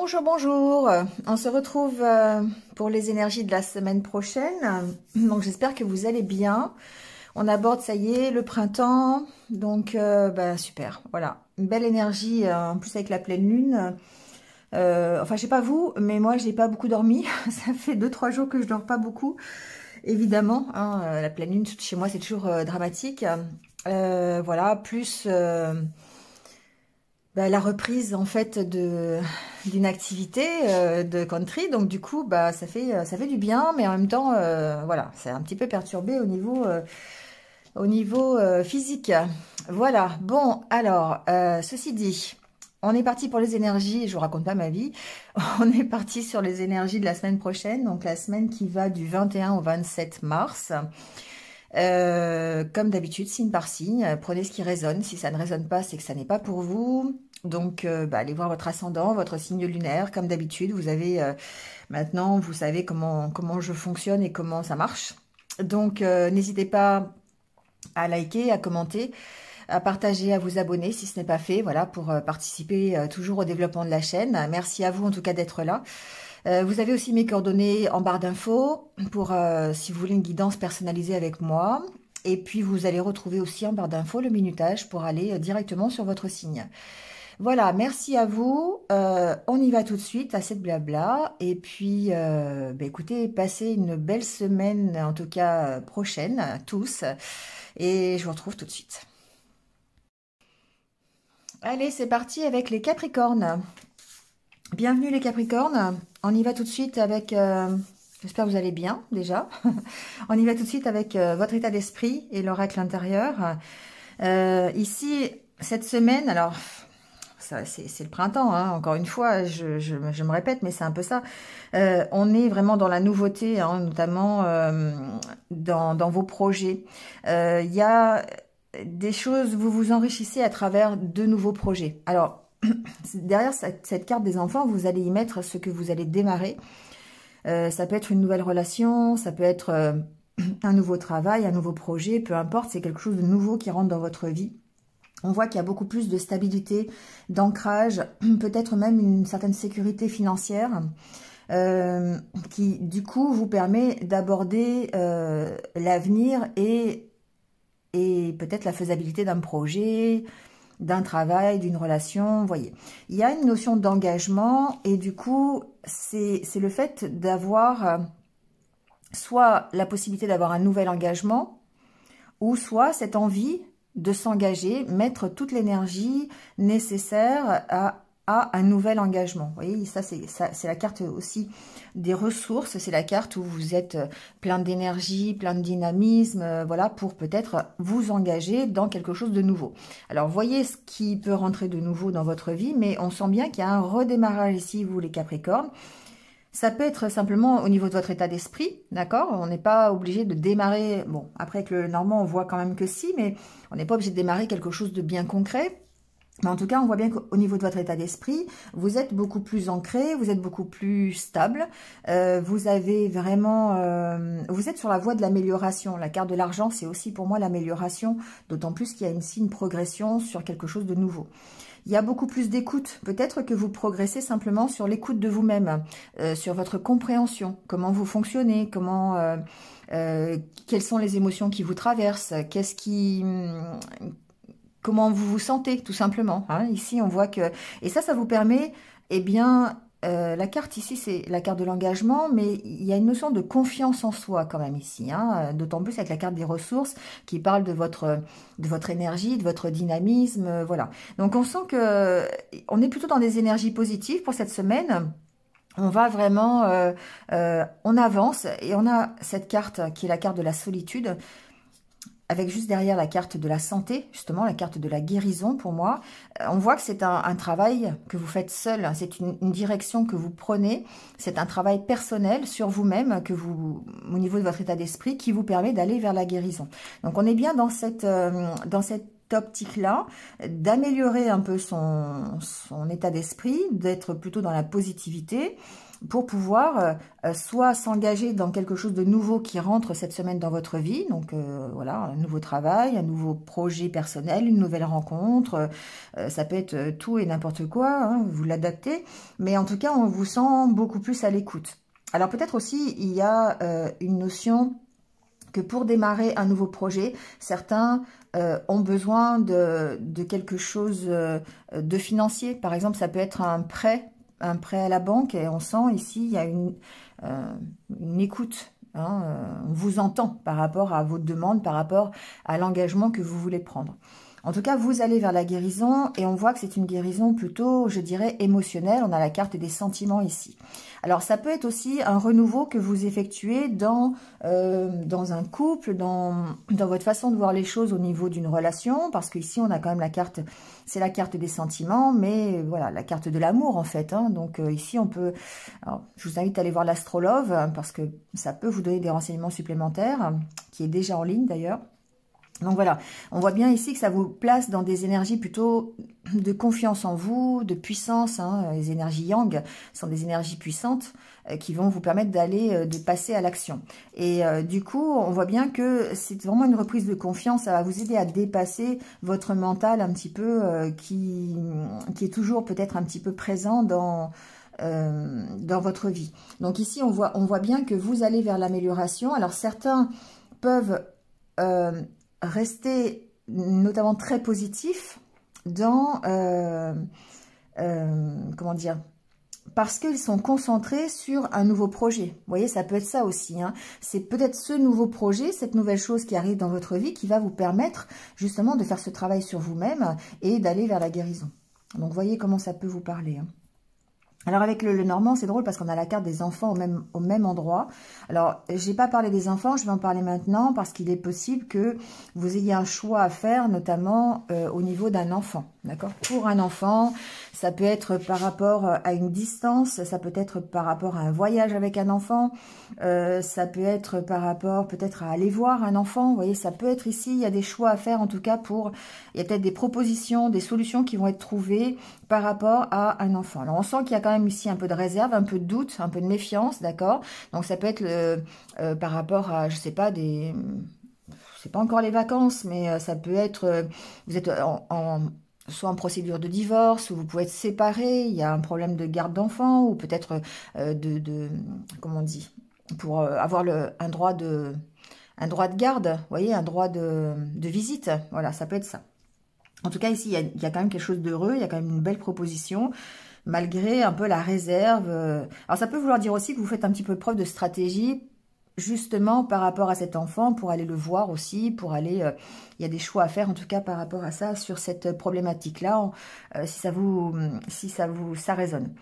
Bonjour, bonjour. On se retrouve pour les énergies de la semaine prochaine. Donc j'espère que vous allez bien. On aborde, ça y est, le printemps. Donc super. Voilà, une belle énergie en plus avec la pleine lune. Enfin, je sais pas vous, mais moi j'ai pas beaucoup dormi. Ça fait 2-3 jours que je dors pas beaucoup. Évidemment, hein, la pleine lune chez moi c'est toujours dramatique. Voilà, plus la reprise en fait d'une activité de country, donc du coup ça fait du bien, mais en même temps voilà, c'est un petit peu perturbé au niveau physique. Voilà, bon alors ceci dit, on est parti pour les énergies, je vous raconte pas ma vie. On est parti sur les énergies de la semaine prochaine, donc la semaine qui va du 21 au 27 mars. Comme d'habitude, signe par signe, prenez ce qui résonne. Si ça ne résonne pas, c'est que ça n'est pas pour vous. Donc, allez voir votre ascendant, votre signe lunaire. Comme d'habitude, vous avez maintenant, vous savez comment je fonctionne et comment ça marche. Donc, n'hésitez pas à liker, à commenter, à partager, à vous abonner si ce n'est pas fait. Voilà, pour participer toujours au développement de la chaîne. Merci à vous en tout cas d'être là. Vous avez aussi mes coordonnées en barre d'infos pour si vous voulez une guidance personnalisée avec moi. Et puis vous allez retrouver aussi en barre d'infos le minutage pour aller directement sur votre signe. Voilà, merci à vous. On y va tout de suite à cette blabla. Et puis, écoutez, passez une belle semaine, en tout cas prochaine, tous. Et je vous retrouve tout de suite. Allez, c'est parti avec les Capricornes. Bienvenue les Capricornes, on y va tout de suite avec, j'espère que vous allez bien déjà, on y va tout de suite avec votre état d'esprit et l'oracle intérieur. Ici, cette semaine, alors c'est le printemps, hein, encore une fois, je me répète, mais c'est un peu ça. On est vraiment dans la nouveauté, hein, notamment dans vos projets. Il y a des choses, vous vous enrichissez à travers de nouveaux projets. Alors, derrière cette carte des enfants, vous allez y mettre ce que vous allez démarrer. Ça peut être une nouvelle relation, ça peut être un nouveau travail, un nouveau projet, peu importe, c'est quelque chose de nouveau qui rentre dans votre vie. On voit qu'il y a beaucoup plus de stabilité, d'ancrage, peut-être même une certaine sécurité financière qui, du coup, vous permet d'aborder l'avenir et peut-être la faisabilité d'un projet, d'un travail, d'une relation, vous voyez. Il y a une notion d'engagement et du coup, c'est le fait d'avoir soit la possibilité d'avoir un nouvel engagement ou soit cette envie de s'engager, mettre toute l'énergie nécessaire à un nouvel engagement. Vous voyez, ça c'est la carte aussi des ressources, c'est la carte où vous êtes plein d'énergie, plein de dynamisme, voilà, pour peut-être vous engager dans quelque chose de nouveau. Alors, voyez ce qui peut rentrer de nouveau dans votre vie, mais on sent bien qu'il y a un redémarrage ici, vous les Capricornes. Ça peut être simplement au niveau de votre état d'esprit, d'accord? On n'est pas obligé de démarrer, bon, après avec le Normand, on voit quand même que si, mais on n'est pas obligé de démarrer quelque chose de bien concret. Mais en tout cas, on voit bien qu'au niveau de votre état d'esprit, vous êtes beaucoup plus ancré, vous êtes beaucoup plus stable. Vous avez vraiment, vous êtes sur la voie de l'amélioration. La carte de l'argent, c'est aussi pour moi l'amélioration, d'autant plus qu'il y a une progression sur quelque chose de nouveau. Il y a beaucoup plus d'écoute. Peut-être que vous progressez simplement sur l'écoute de vous-même, sur votre compréhension, comment vous fonctionnez, quelles sont les émotions qui vous traversent, comment vous vous sentez, tout simplement. Hein. Ici, on voit que... Et ça vous permet, eh bien, la carte ici, c'est la carte de l'engagement, mais il y a une notion de confiance en soi quand même ici. Hein. D'autant plus avec la carte des ressources qui parle de votre énergie, de votre dynamisme, voilà. Donc, on sent que on est plutôt dans des énergies positives pour cette semaine. On va vraiment... on avance et on a cette carte qui est la carte de la solitude, avec juste derrière la carte de la santé, justement, la carte de la guérison pour moi. On voit que c'est un travail que vous faites seul, c'est une direction que vous prenez, c'est un travail personnel sur vous-même, au niveau de votre état d'esprit, qui vous permet d'aller vers la guérison. Donc on est bien dans cette optique-là, d'améliorer un peu son état d'esprit, d'être plutôt dans la positivité, pour pouvoir soit s'engager dans quelque chose de nouveau qui rentre cette semaine dans votre vie, donc voilà, un nouveau travail, un nouveau projet personnel, une nouvelle rencontre, ça peut être tout et n'importe quoi, hein, vous l'adaptez, mais en tout cas, on vous sent beaucoup plus à l'écoute. Alors peut-être aussi, il y a une notion que pour démarrer un nouveau projet, certains ont besoin de quelque chose de financier. Par exemple, ça peut être un prêt à la banque, et on sent ici, il y a une écoute. Hein, on vous entend par rapport à votre demande, par rapport à l'engagement que vous voulez prendre. En tout cas, vous allez vers la guérison et on voit que c'est une guérison plutôt, je dirais, émotionnelle. On a la carte des sentiments ici. Alors, ça peut être aussi un renouveau que vous effectuez dans un couple, dans votre façon de voir les choses au niveau d'une relation, parce qu'ici, on a quand même la carte, c'est la carte des sentiments, mais voilà, la carte de l'amour en fait. Hein. Donc ici, on peut... Alors, je vous invite à aller voir l'astrologue, parce que ça peut vous donner des renseignements supplémentaires, qui est déjà en ligne d'ailleurs. Donc voilà, on voit bien ici que ça vous place dans des énergies plutôt de confiance en vous, de puissance. Hein. Les énergies yang sont des énergies puissantes qui vont vous permettre de passer à l'action. Et du coup, on voit bien que c'est vraiment une reprise de confiance. Ça va vous aider à dépasser votre mental un petit peu qui est toujours peut-être un petit peu présent dans votre vie. Donc ici, on voit bien que vous allez vers l'amélioration. Alors certains peuvent... rester notamment très positif dans, comment dire, parce qu'ils sont concentrés sur un nouveau projet. Vous voyez, ça peut être ça aussi. Hein. C'est peut-être ce nouveau projet, cette nouvelle chose qui arrive dans votre vie qui va vous permettre justement de faire ce travail sur vous-même et d'aller vers la guérison. Donc, voyez comment ça peut vous parler. Hein. Alors avec le Normand, c'est drôle parce qu'on a la carte des enfants au même endroit. Alors, j'ai pas parlé des enfants, je vais en parler maintenant parce qu'il est possible que vous ayez un choix à faire, notamment au niveau d'un enfant. D'accord? Pour un enfant, ça peut être par rapport à une distance, ça peut être par rapport à un voyage avec un enfant, ça peut être par rapport peut-être à aller voir un enfant. Vous voyez, ça peut être ici, il y a des choix à faire en tout cas il y a peut-être des propositions, des solutions qui vont être trouvées par rapport à un enfant. Alors on sent qu'il y a quand même ici un peu de réserve, un peu de doute, un peu de méfiance, d'accord? Donc ça peut être par rapport à, je sais pas, c'est pas encore les vacances, mais ça peut être, vous êtes soit en procédure de divorce, ou vous pouvez être séparés, il y a un problème de garde d'enfant, ou peut-être comment on dit, pour avoir un droit de garde, vous voyez, un droit de visite, voilà, ça peut être ça. En tout cas, ici, il y a quand même quelque chose d'heureux, il y a quand même une belle proposition, malgré un peu la réserve. Alors, ça peut vouloir dire aussi que vous faites un petit peu preuve de stratégie, justement par rapport à cet enfant, pour aller le voir aussi, pour aller... il y a des choix à faire, en tout cas, par rapport à ça, sur cette problématique-là, si ça résonne.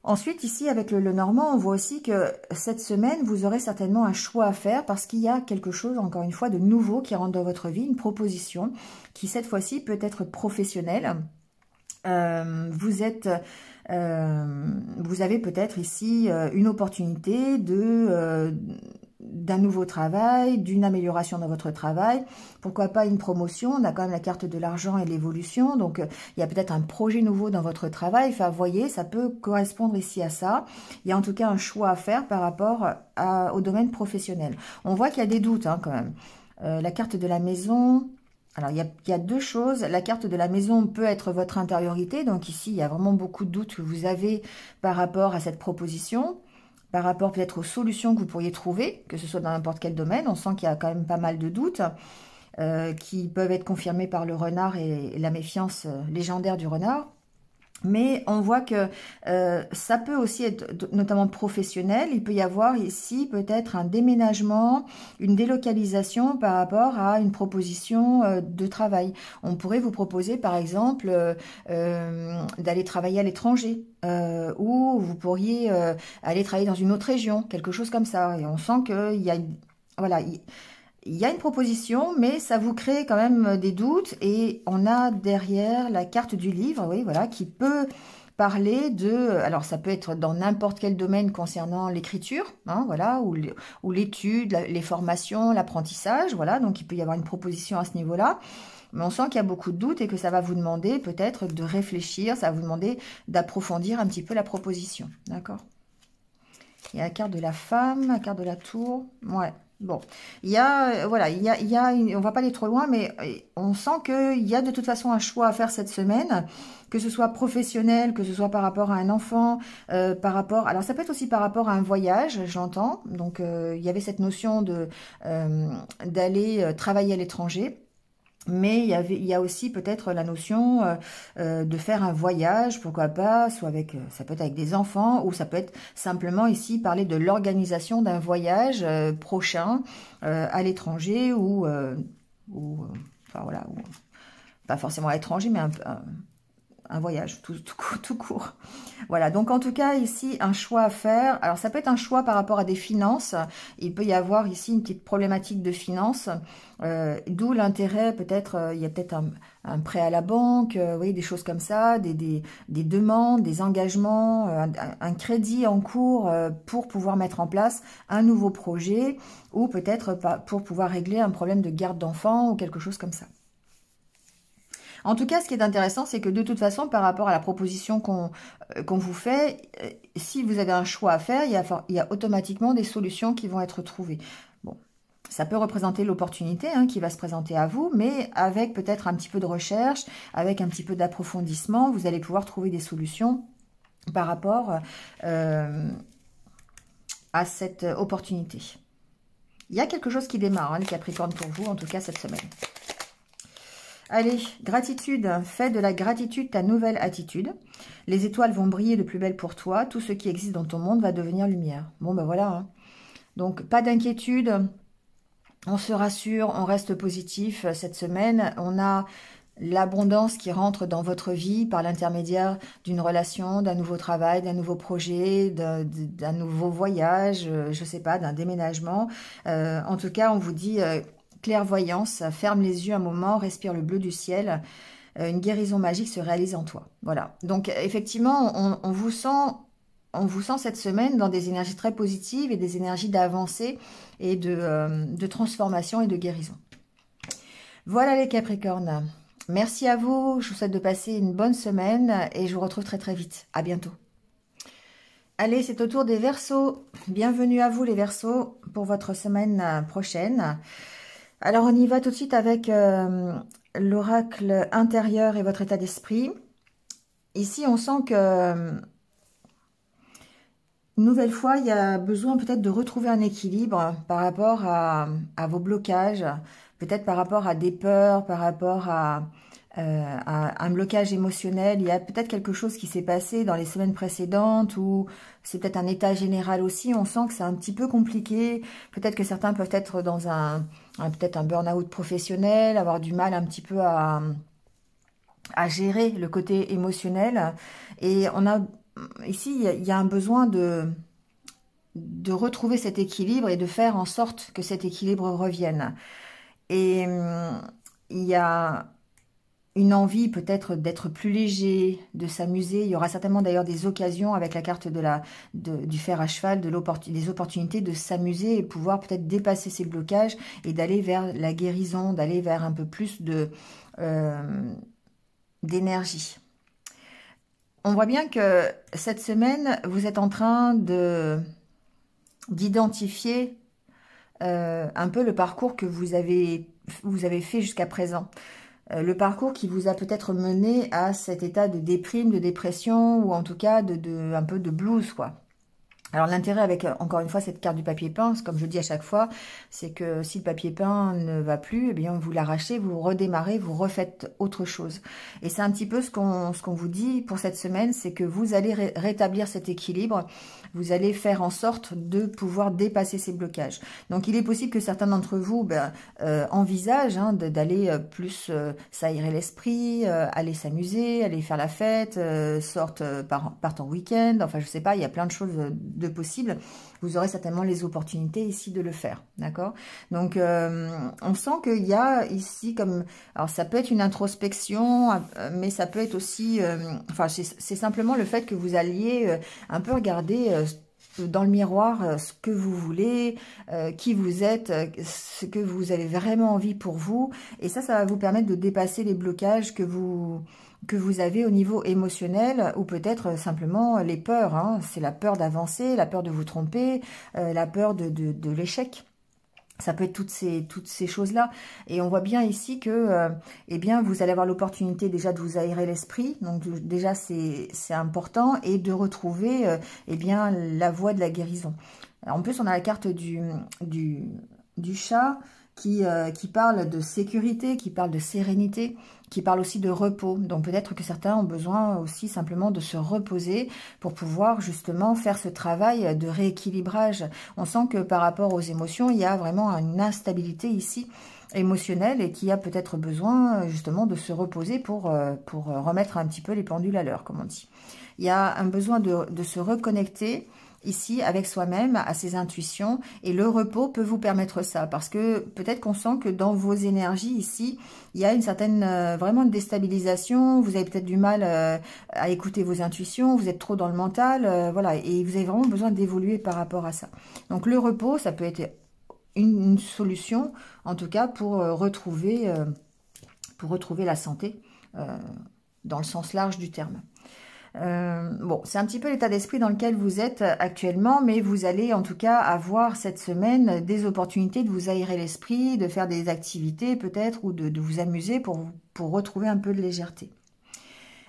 Ensuite, ici, avec le Normand, on voit aussi que cette semaine, vous aurez certainement un choix à faire parce qu'il y a quelque chose, encore une fois, de nouveau qui rentre dans votre vie, une proposition qui, cette fois-ci, peut être professionnelle. Vous avez peut-être ici une opportunité d'un nouveau travail, d'une amélioration dans votre travail, pourquoi pas une promotion, on a quand même la carte de l'argent et l'évolution, donc il y a peut-être un projet nouveau dans votre travail, enfin vous voyez, ça peut correspondre ici à ça, il y a en tout cas un choix à faire par rapport au domaine professionnel. On voit qu'il y a des doutes hein, quand même, la carte de la maison... Alors, il y a deux choses. La carte de la maison peut être votre intériorité. Donc ici, il y a vraiment beaucoup de doutes que vous avez par rapport à cette proposition, par rapport peut-être aux solutions que vous pourriez trouver, que ce soit dans n'importe quel domaine. On sent qu'il y a quand même pas mal de doutes qui peuvent être confirmés par le renard et la méfiance légendaire du renard. Mais on voit que ça peut aussi être notamment professionnel. Il peut y avoir ici peut-être un déménagement, une délocalisation par rapport à une proposition de travail. On pourrait vous proposer par exemple d'aller travailler à l'étranger ou vous pourriez aller travailler dans une autre région, quelque chose comme ça. Et on sent qu'il y a... Voilà, il y a une proposition, mais ça vous crée quand même des doutes. Et on a derrière la carte du livre, oui, voilà, qui peut parler de... Alors, ça peut être dans n'importe quel domaine concernant l'écriture, hein, voilà, ou l'étude, les formations, l'apprentissage, voilà. Donc, il peut y avoir une proposition à ce niveau-là. Mais on sent qu'il y a beaucoup de doutes et que ça va vous demander peut-être de réfléchir, ça va vous demander d'approfondir un petit peu la proposition, d'accord ? Il y a la carte de la femme, la carte de la tour. Ouais, bon. Il y a, voilà, on va pas aller trop loin, mais on sent qu'il y a de toute façon un choix à faire cette semaine, que ce soit professionnel, que ce soit par rapport à un enfant, alors ça peut être aussi par rapport à un voyage, j'entends. Donc, il y avait cette notion d'aller travailler à l'étranger. Mais il y a aussi peut-être la notion de faire un voyage, pourquoi pas, soit avec, ça peut être avec des enfants, ou ça peut être simplement ici parler de l'organisation d'un voyage prochain à l'étranger enfin voilà, pas forcément à l'étranger, mais un voyage tout court. Voilà, donc en tout cas ici un choix à faire. Alors ça peut être un choix par rapport à des finances. Il peut y avoir ici une petite problématique de finances, d'où l'intérêt peut-être, il y a peut-être un prêt à la banque, vous voyez, des choses comme ça, des demandes, des engagements, un crédit en cours pour pouvoir mettre en place un nouveau projet, ou peut-être pour pouvoir régler un problème de garde d'enfants ou quelque chose comme ça. En tout cas, ce qui est intéressant, c'est que de toute façon, par rapport à la proposition qu'on vous fait, si vous avez un choix à faire, il y a automatiquement des solutions qui vont être trouvées. Bon, ça peut représenter l'opportunité qui va se présenter à vous, mais avec peut-être un petit peu de recherche, avec un petit peu d'approfondissement, vous allez pouvoir trouver des solutions par rapport à cette opportunité. Il y a quelque chose qui démarre, les Capricornes, pour vous, en tout cas cette semaine. Allez, gratitude, fais de la gratitude ta nouvelle attitude. Les étoiles vont briller de plus belle pour toi. Tout ce qui existe dans ton monde va devenir lumière. Bon, ben voilà. Donc, pas d'inquiétude. On se rassure, on reste positif cette semaine. On a l'abondance qui rentre dans votre vie par l'intermédiaire d'une relation, d'un nouveau travail, d'un nouveau projet, d'un nouveau voyage, je sais pas, d'un déménagement. En tout cas, on vous dit... clairvoyance, ferme les yeux un moment, respire le bleu du ciel, une guérison magique se réalise en toi. Voilà. Donc effectivement, on vous sent cette semaine dans des énergies très positives et des énergies d'avancée et de transformation et de guérison. Voilà les Capricornes. Merci à vous. Je vous souhaite de passer une bonne semaine et je vous retrouve très très vite. À bientôt. Allez, c'est au tour des Verseaux. Bienvenue à vous les Verseaux pour votre semaine prochaine. Alors, on y va tout de suite avec l'oracle intérieur et votre état d'esprit. Ici, on sent que, une nouvelle fois, il y a besoin peut-être de retrouver un équilibre par rapport à vos blocages, peut-être par rapport à des peurs, par rapport à un blocage émotionnel. Il y a peut-être quelque chose qui s'est passé dans les semaines précédentes ou c'est peut-être un état général aussi. On sent que c'est un petit peu compliqué. Peut-être que certains peuvent être dans peut-être un burn-out professionnel, avoir du mal un petit peu à gérer le côté émotionnel. Et on a ici, il y a un besoin de retrouver cet équilibre et de faire en sorte que cet équilibre revienne. Et il y a une envie peut-être d'être plus léger, de s'amuser. Il y aura certainement d'ailleurs des occasions avec la carte du fer à cheval, des opportunités de s'amuser et pouvoir peut-être dépasser ces blocages et d'aller vers la guérison, d'aller vers un peu plus d'énergie. On voit bien que cette semaine, vous êtes en train d'identifier un peu le parcours que vous avez fait jusqu'à présent. Le parcours qui vous a peut-être mené à cet état de déprime, de dépression, ou en tout cas un peu de blues, quoi. Alors l'intérêt avec, encore une fois, cette carte du papier peint, comme je dis à chaque fois, c'est que si le papier peint ne va plus, eh bien vous l'arrachez, vous redémarrez, vous refaites autre chose. Et c'est un petit peu ce qu'on vous dit pour cette semaine, c'est que vous allez rétablir cet équilibre, vous allez faire en sorte de pouvoir dépasser ces blocages. Donc il est possible que certains d'entre vous envisagent d'aller plus s'aérer l'esprit, aller s'amuser, aller faire la fête, partent en week-end, enfin je sais pas, il y a plein de choses de possible, vous aurez certainement les opportunités ici de le faire, d'accord? Donc, on sent qu'il y a ici comme... Alors, ça peut être une introspection, mais ça peut être aussi... enfin, c'est simplement le fait que vous alliez un peu regarder... dans le miroir, ce que vous voulez, qui vous êtes, ce que vous avez vraiment envie pour vous. Et ça va vous permettre de dépasser les blocages que vous que vous avez au niveau émotionnel ou peut-être simplement les peurs. Hein. C'est la peur d'avancer, la peur de vous tromper, la peur de l'échec. Ça peut être toutes ces choses-là. Et on voit bien ici que eh bien, vous allez avoir l'opportunité déjà de vous aérer l'esprit. Donc déjà, c'est important. Et de retrouver eh bien, la voie de la guérison. Alors, en plus, on a la carte du chat qui parle de sécurité, qui parle de sérénité, qui parle aussi de repos. Donc peut-être que certains ont besoin aussi simplement de se reposer pour pouvoir justement faire ce travail de rééquilibrage. On sent que par rapport aux émotions, il y a vraiment une instabilité ici émotionnelle et qui a peut-être besoin justement de se reposer pour remettre un petit peu les pendules à l'heure, comme on dit. Il y a un besoin de se reconnecter ici avec soi-même, à ses intuitions, et le repos peut vous permettre ça, parce que peut-être qu'on sent que dans vos énergies ici, il y a une certaine, vraiment une déstabilisation, vous avez peut-être du mal à écouter vos intuitions, vous êtes trop dans le mental, voilà, et vous avez vraiment besoin d'évoluer par rapport à ça. Donc le repos, ça peut être une solution, en tout cas pour retrouver la santé, dans le sens large du terme. Bon, c'est un petit peu l'état d'esprit dans lequel vous êtes actuellement, mais vous allez en tout cas avoir cette semaine des opportunités de vous aérer l'esprit, de faire des activités peut-être, ou de vous amuser pour retrouver un peu de légèreté.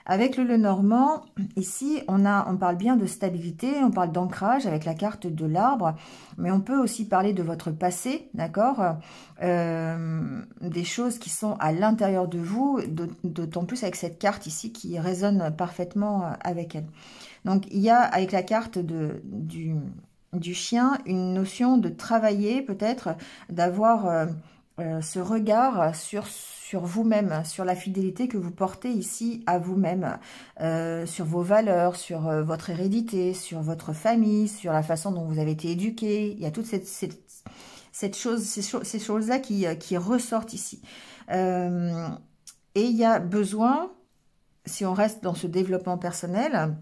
Avec le Lenormand, ici, on parle bien de stabilité, on parle d'ancrage avec la carte de l'arbre, mais on peut aussi parler de votre passé, d'accord, des choses qui sont à l'intérieur de vous, d'autant plus avec cette carte ici qui résonne parfaitement avec elle. Donc, il y a avec la carte du chien une notion de travailler peut-être, d'avoir ce regard sur vous-même, sur la fidélité que vous portez ici à vous-même, sur vos valeurs, sur votre hérédité, sur votre famille, sur la façon dont vous avez été éduqué. Il y a toutes ces choses-là qui ressortent ici. Et il y a besoin, si on reste dans ce développement personnel,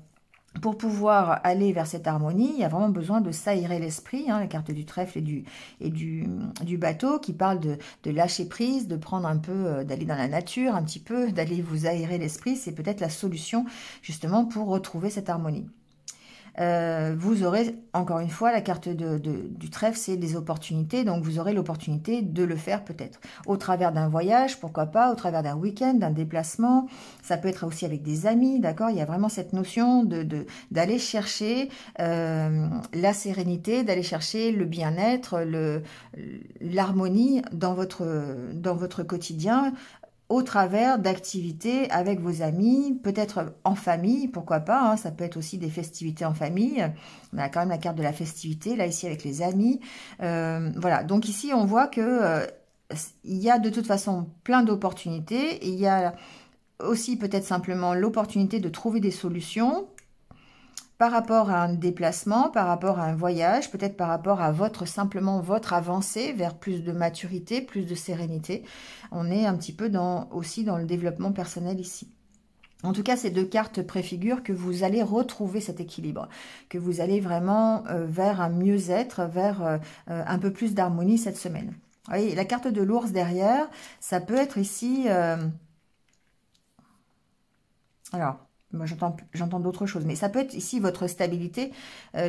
pour pouvoir aller vers cette harmonie, il y a vraiment besoin de s'aérer l'esprit, hein, la carte du trèfle et du bateau qui parle de lâcher prise, de prendre un peu, d'aller dans la nature un petit peu, d'aller vous aérer l'esprit. C'est peut-être la solution justement pour retrouver cette harmonie. Vous aurez, encore une fois, la carte du trèfle, c'est des opportunités, donc vous aurez l'opportunité de le faire peut-être au travers d'un voyage, pourquoi pas, au travers d'un week-end, d'un déplacement, ça peut être aussi avec des amis, d'accord. Il y a vraiment cette notion d'aller chercher la sérénité, d'aller chercher le bien-être, l'harmonie dans votre quotidien, au travers d'activités avec vos amis, peut-être en famille, pourquoi pas, hein, ça peut être aussi des festivités en famille. On a quand même la carte de la festivité, là, ici, avec les amis. Voilà, donc ici, on voit que il y a de toute façon plein d'opportunités. Il y a aussi peut-être simplement l'opportunité de trouver des solutions par rapport à un déplacement, par rapport à un voyage, peut-être par rapport à simplement votre avancée vers plus de maturité, plus de sérénité. On est un petit peu aussi dans le développement personnel ici. En tout cas, ces deux cartes préfigurent que vous allez retrouver cet équilibre, que vous allez vraiment vers un mieux-être, vers un peu plus d'harmonie cette semaine. Vous voyez, la carte de l'ours derrière, ça peut être ici... alors... Moi, j'entends d'autres choses, mais ça peut être ici votre stabilité.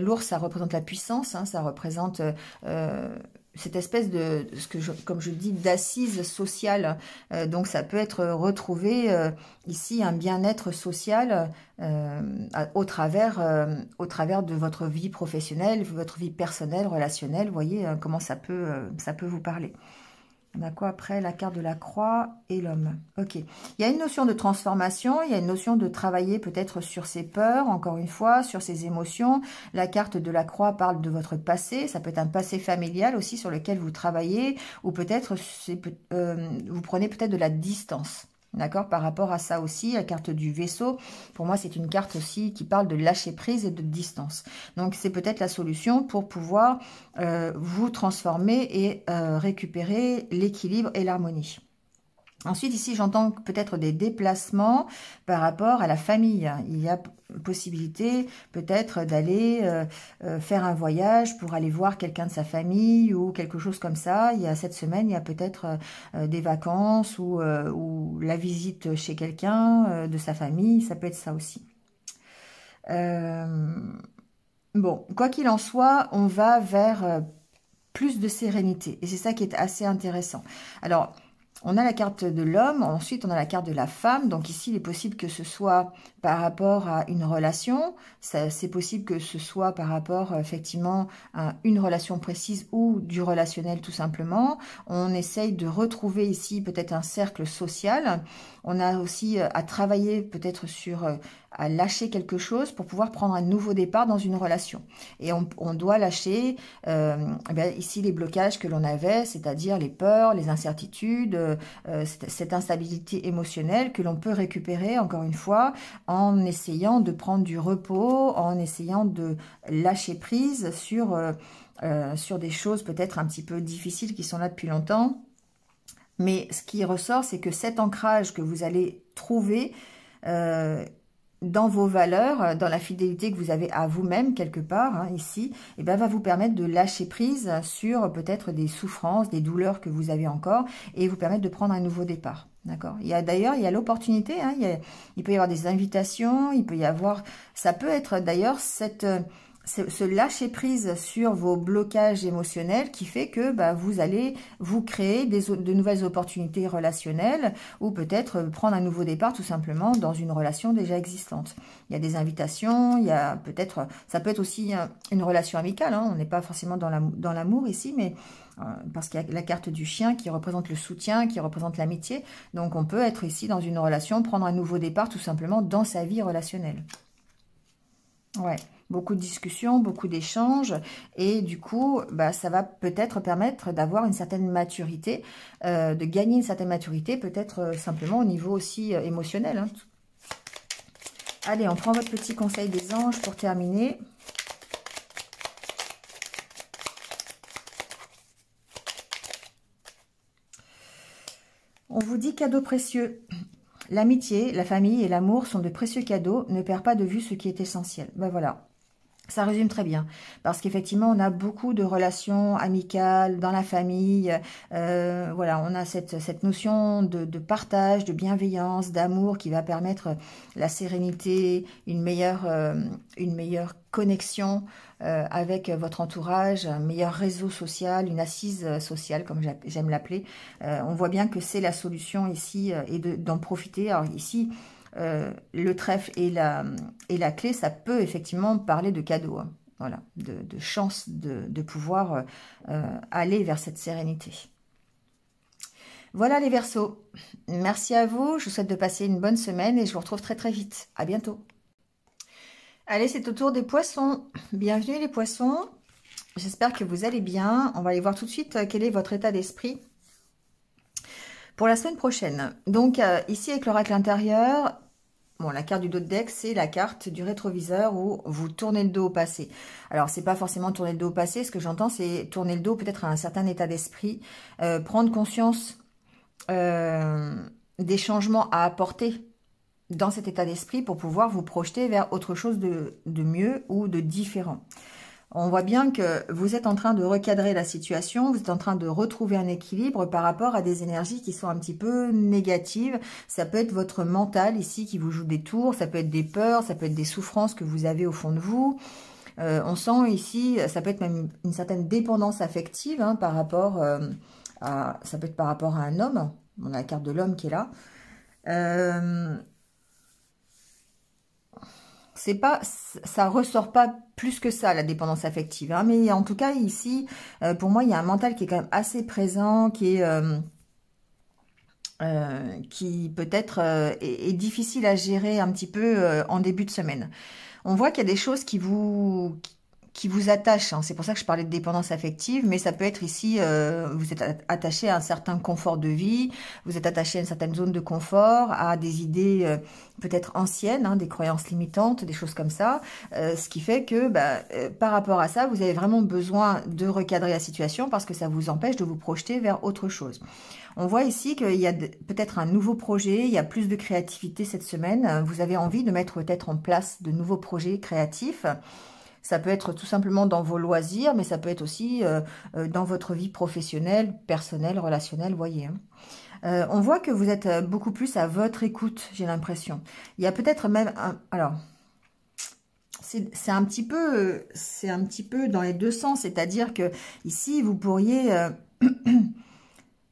L'ours, ça représente la puissance, hein, ça représente cette espèce de, comme je dis, d'assise sociale. Donc, ça peut être retrouver ici un bien-être social au travers de votre vie professionnelle, votre vie personnelle, relationnelle. Vous voyez comment ça peut vous parler. On a quoi après? La carte de la croix et l'homme. Ok. Il y a une notion de transformation, il y a une notion de travailler peut-être sur ses peurs, encore une fois, sur ses émotions. La carte de la croix parle de votre passé. Ça peut être un passé familial aussi sur lequel vous travaillez, ou peut-être vous prenez peut-être de la distance. D'accord, par rapport à ça aussi, la carte du vaisseau, pour moi, c'est une carte aussi qui parle de lâcher prise et de distance. Donc, c'est peut-être la solution pour pouvoir vous transformer et récupérer l'équilibre et l'harmonie. Ensuite, ici, j'entends peut-être des déplacements par rapport à la famille. Il y a possibilité peut-être d'aller faire un voyage pour aller voir quelqu'un de sa famille ou quelque chose comme ça. Il y a cette semaine, il y a peut-être des vacances ou la visite chez quelqu'un de sa famille. Ça peut être ça aussi. Bon, quoi qu'il en soit, on va vers plus de sérénité. Et c'est ça qui est assez intéressant. Alors, on a la carte de l'homme, ensuite on a la carte de la femme. Donc ici, il est possible que ce soit par rapport à une relation. C'est possible que ce soit par rapport effectivement à une relation précise ou du relationnel tout simplement. On essaye de retrouver ici peut-être un cercle social. On a aussi à travailler peut-être sur à lâcher quelque chose pour pouvoir prendre un nouveau départ dans une relation. Et on doit lâcher ici les blocages que l'on avait, c'est-à-dire les peurs, les incertitudes, cette instabilité émotionnelle que l'on peut récupérer, encore une fois, en essayant de prendre du repos, en essayant de lâcher prise sur des choses peut-être un petit peu difficiles qui sont là depuis longtemps. Mais ce qui ressort, c'est que cet ancrage que vous allez trouver dans vos valeurs, dans la fidélité que vous avez à vous-même quelque part, hein, ici, et ben, va vous permettre de lâcher prise sur peut-être des souffrances, des douleurs que vous avez encore, et vous permettre de prendre un nouveau départ. D'accord. D'ailleurs, il y a l'opportunité, hein, il peut y avoir des invitations, il peut y avoir, ça peut être d'ailleurs ce lâcher prise sur vos blocages émotionnels qui fait que bah, vous allez vous créer de nouvelles opportunités relationnelles ou peut-être prendre un nouveau départ tout simplement dans une relation déjà existante. Il y a des invitations, il y a peut-être, ça peut être aussi une relation amicale, hein, on n'est pas forcément dans l'amour ici, mais parce qu'il y a la carte du chien qui représente le soutien, qui représente l'amitié, donc on peut être ici dans une relation, prendre un nouveau départ tout simplement dans sa vie relationnelle. Ouais. Beaucoup de discussions, beaucoup d'échanges et du coup, bah, ça va peut-être permettre d'avoir une certaine maturité, de gagner une certaine maturité, peut-être simplement au niveau aussi émotionnel. Hein. Allez, on prend votre petit conseil des anges pour terminer. On vous dit cadeau précieux. L'amitié, la famille et l'amour sont de précieux cadeaux. Ne perds pas de vue ce qui est essentiel. Ben voilà. Ça résume très bien, parce qu'effectivement, on a beaucoup de relations amicales dans la famille. Voilà, on a cette notion de partage, de bienveillance, d'amour qui va permettre la sérénité, une meilleure connexion avec votre entourage, un meilleur réseau social, une assise sociale, comme j'aime l'appeler. On voit bien que c'est la solution ici et d'en profiter. Alors ici, le trèfle et la clé, ça peut effectivement parler de cadeau, hein. Voilà, de chance de pouvoir aller vers cette sérénité. Voilà les Verseaux. Merci à vous, je vous souhaite de passer une bonne semaine et je vous retrouve très très vite. À bientôt. Allez, c'est au tour des Poissons. Bienvenue les Poissons. J'espère que vous allez bien. On va aller voir tout de suite quel est votre état d'esprit pour la semaine prochaine. Donc ici avec l'oracle intérieur, bon, la carte du dos de deck, c'est la carte du rétroviseur où vous tournez le dos au passé. Alors, c'est pas forcément tourner le dos au passé. Ce que j'entends, c'est tourner le dos peut-être à un certain état d'esprit, prendre conscience des changements à apporter dans cet état d'esprit pour pouvoir vous projeter vers autre chose de mieux ou de différent. On voit bien que vous êtes en train de recadrer la situation, vous êtes en train de retrouver un équilibre par rapport à des énergies qui sont un petit peu négatives. Ça peut être votre mental ici qui vous joue des tours, ça peut être des peurs, ça peut être des souffrances que vous avez au fond de vous. On sent ici, ça peut être même une certaine dépendance affective hein, par rapport ça peut être par rapport à un homme. On a la carte de l'homme qui est là. C'est pas, ça ressort pas plus que ça, la dépendance affective. Hein, mais en tout cas, ici, pour moi, il y a un mental qui est quand même assez présent, qui peut-être est difficile à gérer un petit peu en début de semaine. On voit qu'il y a des choses qui vous qui vous attache, hein. C'est pour ça que je parlais de dépendance affective, mais ça peut être ici, vous êtes attaché à un certain confort de vie, vous êtes attaché à une certaine zone de confort, à des idées peut-être anciennes, hein, des croyances limitantes, des choses comme ça, ce qui fait que par rapport à ça, vous avez vraiment besoin de recadrer la situation parce que ça vous empêche de vous projeter vers autre chose. On voit ici qu'il y a peut-être un nouveau projet, il y a plus de créativité cette semaine, vous avez envie de mettre peut-être en place de nouveaux projets créatifs. Ça peut être tout simplement dans vos loisirs, mais ça peut être aussi dans votre vie professionnelle, personnelle, relationnelle, voyez. Hein. On voit que vous êtes beaucoup plus à votre écoute, j'ai l'impression. Il y a peut-être même alors, c'est un petit peu dans les deux sens, c'est-à-dire que ici vous pourriez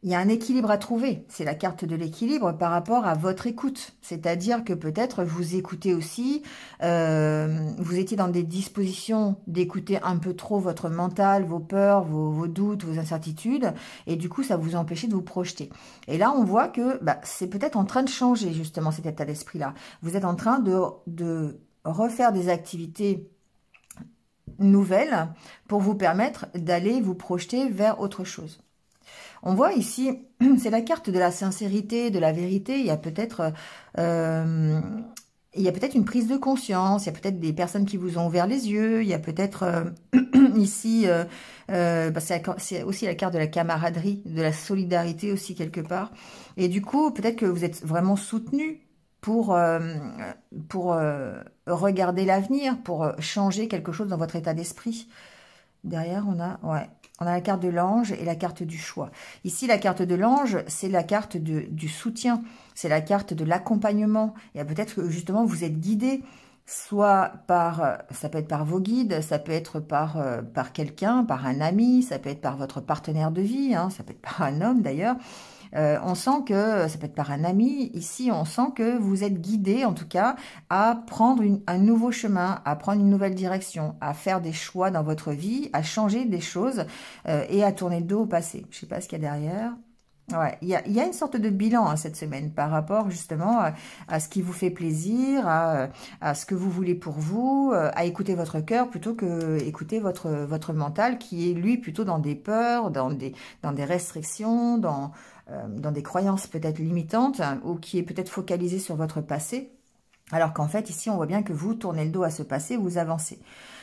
il y a un équilibre à trouver. C'est la carte de l'équilibre par rapport à votre écoute. C'est-à-dire que peut-être vous écoutez aussi, vous étiez dans des dispositions d'écouter un peu trop votre mental, vos peurs, vos doutes, vos incertitudes, et du coup, ça vous empêchait de vous projeter. Et là, on voit que c'est peut-être en train de changer, justement, cet état d'esprit-là. Vous êtes en train de refaire des activités nouvelles pour vous permettre d'aller vous projeter vers autre chose. On voit ici, c'est la carte de la sincérité, de la vérité. Il y a peut-être une prise de conscience, il y a peut-être des personnes qui vous ont ouvert les yeux, il y a peut-être ici, c'est aussi la carte de la camaraderie, de la solidarité aussi quelque part. Et du coup, peut-être que vous êtes vraiment soutenu pour regarder l'avenir, pour changer quelque chose dans votre état d'esprit. Derrière, on a la carte de l'ange et la carte du choix. Ici, la carte de l'ange, c'est la carte du soutien, c'est la carte de l'accompagnement. Et peut-être que justement, vous êtes guidé, soit par, ça peut être par vos guides, ça peut être par quelqu'un, par un ami, ça peut être par votre partenaire de vie, hein, ça peut être par un homme d'ailleurs. On sent que, ça peut être par un ami, ici on sent que vous êtes guidé en tout cas à prendre un nouveau chemin, à prendre une nouvelle direction, à faire des choix dans votre vie, à changer des choses et à tourner le dos au passé. Je ne sais pas ce qu'il y a derrière. Ouais, il y a une sorte de bilan hein, cette semaine par rapport justement à ce qui vous fait plaisir, à ce que vous voulez pour vous, à écouter votre cœur plutôt que écouter votre mental qui est lui plutôt dans des peurs, dans des restrictions, dans des croyances peut-être limitantes hein, ou qui est peut-être focalisé sur votre passé. Alors qu'en fait, ici, on voit bien que vous tournez le dos à ce passé, vous avancez.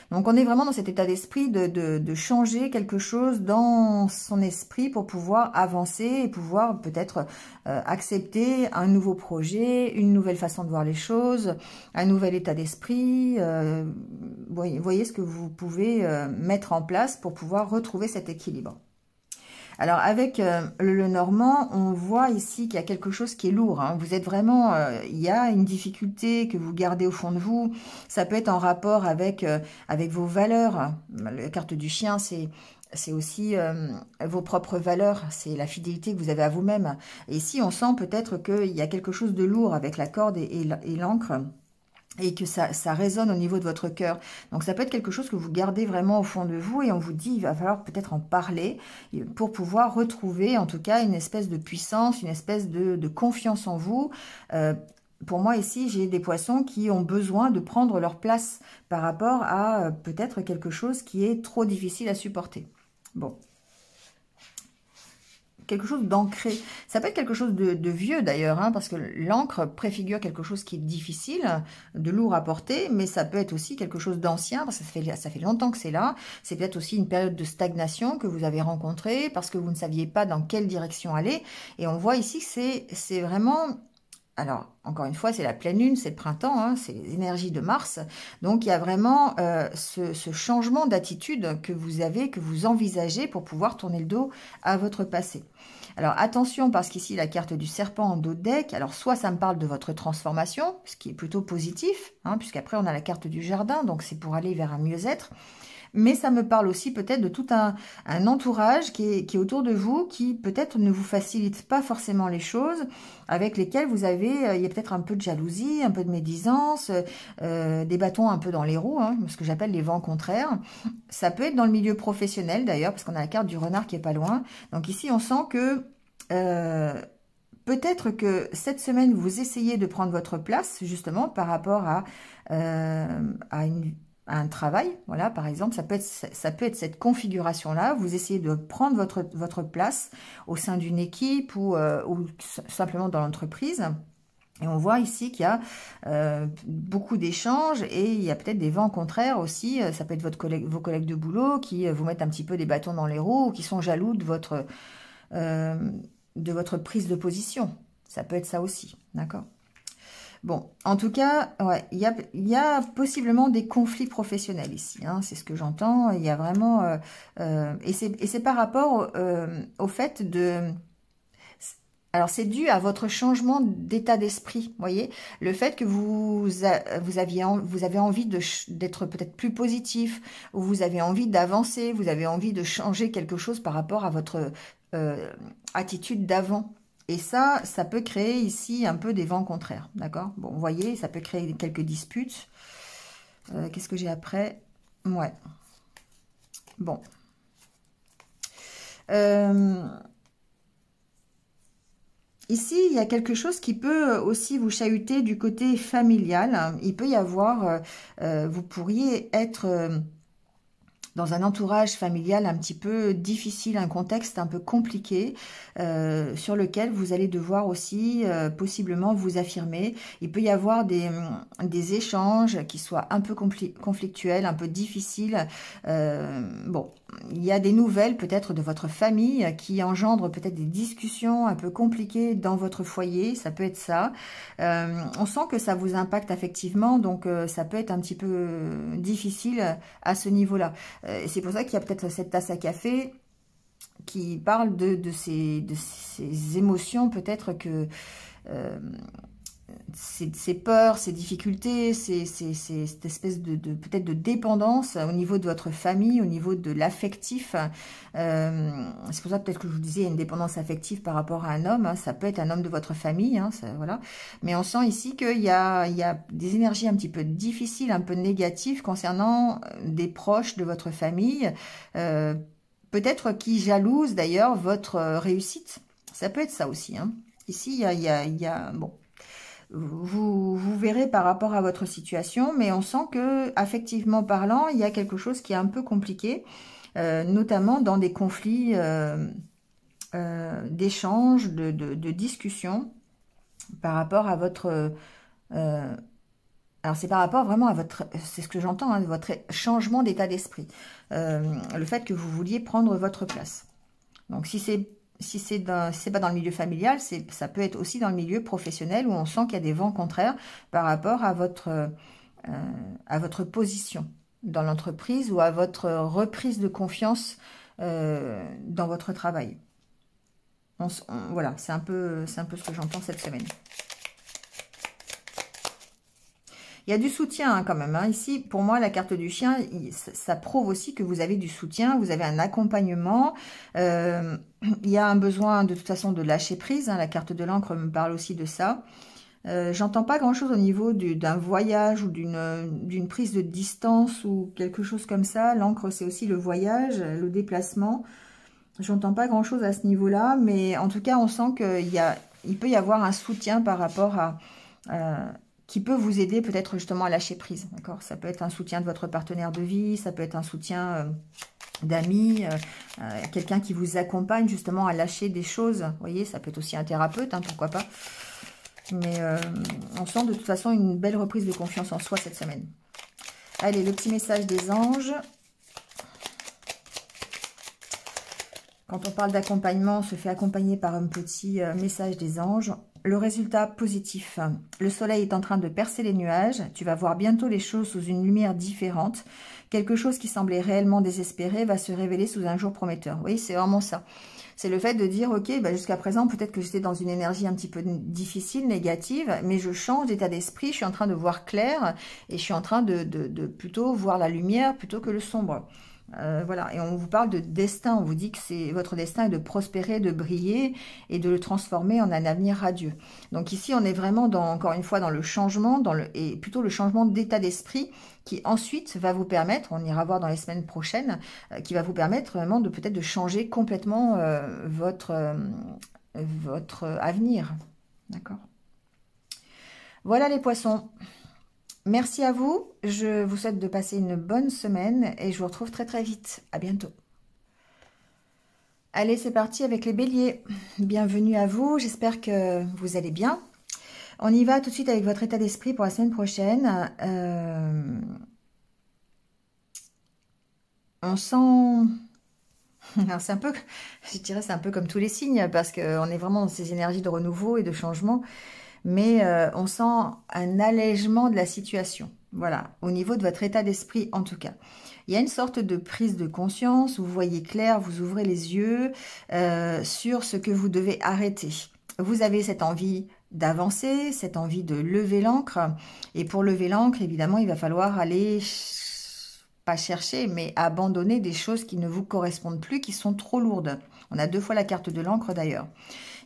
Donc, on est vraiment dans cet état d'esprit de changer quelque chose dans son esprit pour pouvoir avancer et pouvoir peut-être accepter un nouveau projet, une nouvelle façon de voir les choses, un nouvel état d'esprit. Voyez ce que vous pouvez mettre en place pour pouvoir retrouver cet équilibre. Alors, avec le Normand, on voit ici qu'il y a quelque chose qui est lourd. Hein. Vous êtes vraiment... il y a une difficulté que vous gardez au fond de vous. Ça peut être en rapport avec vos valeurs. La carte du chien, c'est aussi vos propres valeurs. C'est la fidélité que vous avez à vous-même. Et ici, on sent peut-être qu'il y a quelque chose de lourd avec la corde et l'encre. Et que ça résonne au niveau de votre cœur. Donc, ça peut être quelque chose que vous gardez vraiment au fond de vous et on vous dit, il va falloir peut-être en parler pour pouvoir retrouver, en tout cas, une espèce de puissance, une espèce de confiance en vous. Pour moi, ici, j'ai des poissons qui ont besoin de prendre leur place par rapport à peut-être quelque chose qui est trop difficile à supporter. Bon. Quelque chose d'ancré. Ça peut être quelque chose de vieux d'ailleurs, hein, parce que l'encre préfigure quelque chose qui est difficile, de lourd à porter, mais ça peut être aussi quelque chose d'ancien, parce que ça fait longtemps que c'est là. C'est peut-être aussi une période de stagnation que vous avez rencontrée, parce que vous ne saviez pas dans quelle direction aller. Et on voit ici que c'est vraiment... Alors, encore une fois, c'est la pleine lune, c'est le printemps, hein, c'est les énergies de Mars. Donc, il y a vraiment ce changement d'attitude que vous avez, que vous envisagez pour pouvoir tourner le dos à votre passé. Alors, attention, parce qu'ici, la carte du serpent en dos de deck, alors soit ça me parle de votre transformation, ce qui est plutôt positif, hein, puisqu'après, on a la carte du jardin, donc c'est pour aller vers un mieux-être. Mais ça me parle aussi peut-être de tout un entourage qui est autour de vous, qui peut-être ne vous facilite pas forcément les choses, avec lesquels vous avez, il y a peut-être un peu de jalousie, un peu de médisance, des bâtons un peu dans les roues, hein, ce que j'appelle les vents contraires. Ça peut être dans le milieu professionnel d'ailleurs, parce qu'on a la carte du renard qui est pas loin. Donc ici, on sent que... peut-être que cette semaine, vous essayez de prendre votre place, justement, par rapport à un travail, voilà, par exemple, ça peut être cette configuration-là. Vous essayez de prendre votre place au sein d'une équipe ou simplement dans l'entreprise. Et on voit ici qu'il y a beaucoup d'échanges et il y a peut-être des vents contraires aussi. Ça peut être vos collègues de boulot qui vous mettent un petit peu des bâtons dans les roues ou qui sont jaloux de votre prise de position. Ça peut être ça aussi, d'accord? Bon, en tout cas, ouais, il y a possiblement des conflits professionnels ici, hein, c'est ce que j'entends. Il y a vraiment... et c'est par rapport au fait de... Alors, c'est dû à votre changement d'état d'esprit, voyez, le fait que vous avez envie d'être peut-être plus positif, ou vous avez envie d'avancer, vous avez envie de changer quelque chose par rapport à votre attitude d'avant. Et ça peut créer ici un peu des vents contraires, d'accord? Bon, vous voyez, ça peut créer quelques disputes. Qu'est-ce que j'ai après? Ouais. Bon. Ici, il y a quelque chose qui peut aussi vous chahuter du côté familial. Il peut y avoir, vous pourriez être dans un entourage familial un petit peu difficile, un contexte un peu compliqué, sur lequel vous allez devoir aussi possiblement vous affirmer. Il peut y avoir des échanges qui soient un peu conflictuels, un peu difficiles. Bon, il y a des nouvelles peut-être de votre famille qui engendrent peut-être des discussions un peu compliquées dans votre foyer, ça peut être ça. On sent que ça vous impacte affectivement, donc ça peut être un petit peu difficile à ce niveau-là. C'est pour ça qu'il y a peut-être cette tasse à café qui parle de ces émotions, peut-être que ces peurs, ces difficultés, cette espèce de peut-être de dépendance au niveau de votre famille, au niveau de l'affectif. C'est pour ça peut-être que je vous disais, il y a une dépendance affective par rapport à un homme. Hein, ça peut être un homme de votre famille, hein, ça, voilà. Mais on sent ici qu'il y a des énergies un petit peu difficiles, un peu négatives concernant des proches de votre famille. Peut-être qui jalousent d'ailleurs votre réussite. Ça peut être ça aussi. Hein. Ici, il y a bon... Vous verrez par rapport à votre situation, mais on sent que, affectivement parlant, il y a quelque chose qui est un peu compliqué, notamment dans des conflits d'échanges, de discussions, par rapport à votre... alors, c'est par rapport vraiment à votre... C'est ce que j'entends, hein, votre changement d'état d'esprit. Le fait que vous vouliez prendre votre place. Donc, si c'est pas dans le milieu familial, ça peut être aussi dans le milieu professionnel où on sent qu'il y a des vents contraires par rapport à votre position dans l'entreprise ou à votre reprise de confiance dans votre travail. Voilà, c'est un peu ce que j'entends cette semaine. Il y a du soutien hein, quand même. Hein. Ici, pour moi, la carte du chien, ça prouve aussi que vous avez du soutien, vous avez un accompagnement. Il y a un besoin de toute façon de lâcher prise. Hein. La carte de l'encre me parle aussi de ça. J'entends pas grand-chose au niveau d'un voyage ou d'une prise de distance ou quelque chose comme ça. L'encre, c'est aussi le voyage, le déplacement. J'entends pas grand-chose à ce niveau-là, mais en tout cas, on sent qu'il peut y avoir un soutien par rapport à... qui peut vous aider peut-être justement à lâcher prise, d'accord? Ça peut être un soutien de votre partenaire de vie, ça peut être un soutien d'amis, quelqu'un qui vous accompagne justement à lâcher des choses, vous voyez? Ça peut être aussi un thérapeute, hein, pourquoi pas. Mais on sent de toute façon une belle reprise de confiance en soi cette semaine. Allez, le petit message des anges. Quand on parle d'accompagnement, on se fait accompagner par un petit message des anges. Le résultat positif. Le soleil est en train de percer les nuages. Tu vas voir bientôt les choses sous une lumière différente. Quelque chose qui semblait réellement désespéré va se révéler sous un jour prometteur. Oui, c'est vraiment ça. C'est le fait de dire, ok, bah jusqu'à présent, peut-être que j'étais dans une énergie un petit peu difficile, négative, mais je change d'état d'esprit, je suis en train de voir clair et je suis en train de plutôt voir la lumière plutôt que le sombre. Voilà, et on vous parle de destin, on vous dit que votre destin est de prospérer, de briller et de le transformer en un avenir radieux. Donc ici, on est vraiment, encore une fois, dans le changement, et plutôt le changement d'état d'esprit qui ensuite va vous permettre, on ira voir dans les semaines prochaines, qui va vous permettre vraiment de peut-être de changer complètement votre avenir. D'accord ? Voilà les poissons. Merci à vous. Je vous souhaite de passer une bonne semaine et je vous retrouve très très vite. À bientôt. Allez, c'est parti avec les béliers. Bienvenue à vous. J'espère que vous allez bien. On y va tout de suite avec votre état d'esprit pour la semaine prochaine. On sent... Alors c'est un peu, je dirais, c'est un peu comme tous les signes parce qu'on est vraiment dans ces énergies de renouveau et de changement. Mais on sent un allègement de la situation. Voilà, au niveau de votre état d'esprit en tout cas. Il y a une sorte de prise de conscience, où vous voyez clair, vous ouvrez les yeux sur ce que vous devez arrêter. Vous avez cette envie d'avancer, cette envie de lever l'ancre. Et pour lever l'ancre, évidemment, il va falloir aller, pas chercher, mais abandonner des choses qui ne vous correspondent plus, qui sont trop lourdes. On a 2 fois la carte de l'encre d'ailleurs.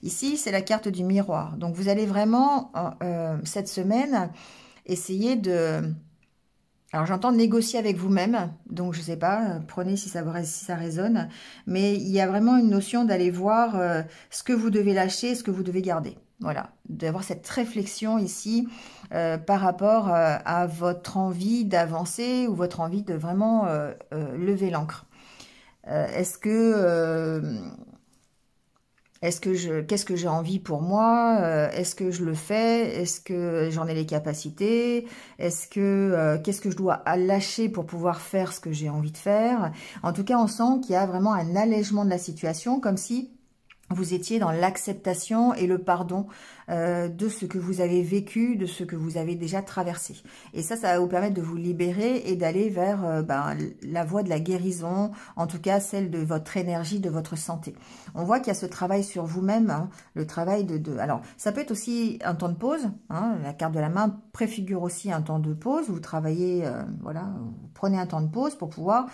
Ici, c'est la carte du miroir. Donc, vous allez vraiment, cette semaine, essayer de... Alors, j'entends négocier avec vous-même. Donc, je ne sais pas, prenez si ça résonne. Mais il y a vraiment une notion d'aller voir ce que vous devez lâcher, ce que vous devez garder. Voilà, d'avoir cette réflexion ici par rapport à votre envie d'avancer ou votre envie de vraiment lever l'ancre. Qu'est-ce que j'ai envie pour moi? Est-ce que je le fais? Est-ce que j'en ai les capacités? Qu'est-ce que je dois lâcher pour pouvoir faire ce que j'ai envie de faire? En tout cas, on sent qu'il y a vraiment un allègement de la situation, comme si vous étiez dans l'acceptation et le pardon de ce que vous avez vécu, de ce que vous avez déjà traversé. Et ça va vous permettre de vous libérer et d'aller vers la voie de la guérison, en tout cas celle de votre énergie, de votre santé. On voit qu'il y a ce travail sur vous-même, hein, le travail Alors, ça peut être aussi un temps de pause, hein, la carte de la main préfigure aussi un temps de pause, vous travaillez, voilà, vous prenez un temps de pause pour pouvoir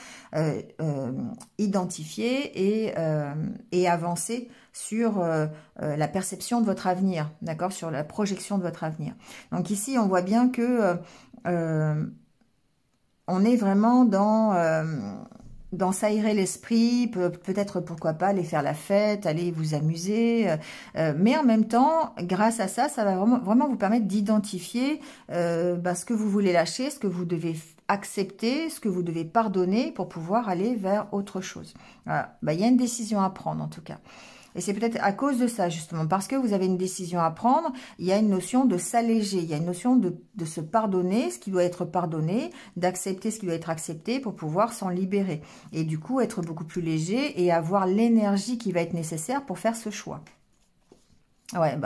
identifier et avancer sur la perception de votre avenir, d'accord, sur la projection de votre avenir. Donc ici, on voit bien que on est vraiment dans s'aérer l'esprit, peut-être pourquoi pas aller faire la fête, aller vous amuser, mais en même temps, grâce à ça, ça va vraiment vous permettre d'identifier ce que vous voulez lâcher, ce que vous devez accepter, ce que vous devez pardonner pour pouvoir aller vers autre chose. Voilà. Il y a une décision à prendre en tout cas. Et c'est peut-être à cause de ça, justement, parce que vous avez une décision à prendre, il y a une notion de s'alléger, il y a une notion de se pardonner, ce qui doit être pardonné, d'accepter ce qui doit être accepté pour pouvoir s'en libérer. Et du coup, être beaucoup plus léger et avoir l'énergie qui va être nécessaire pour faire ce choix. Ouais,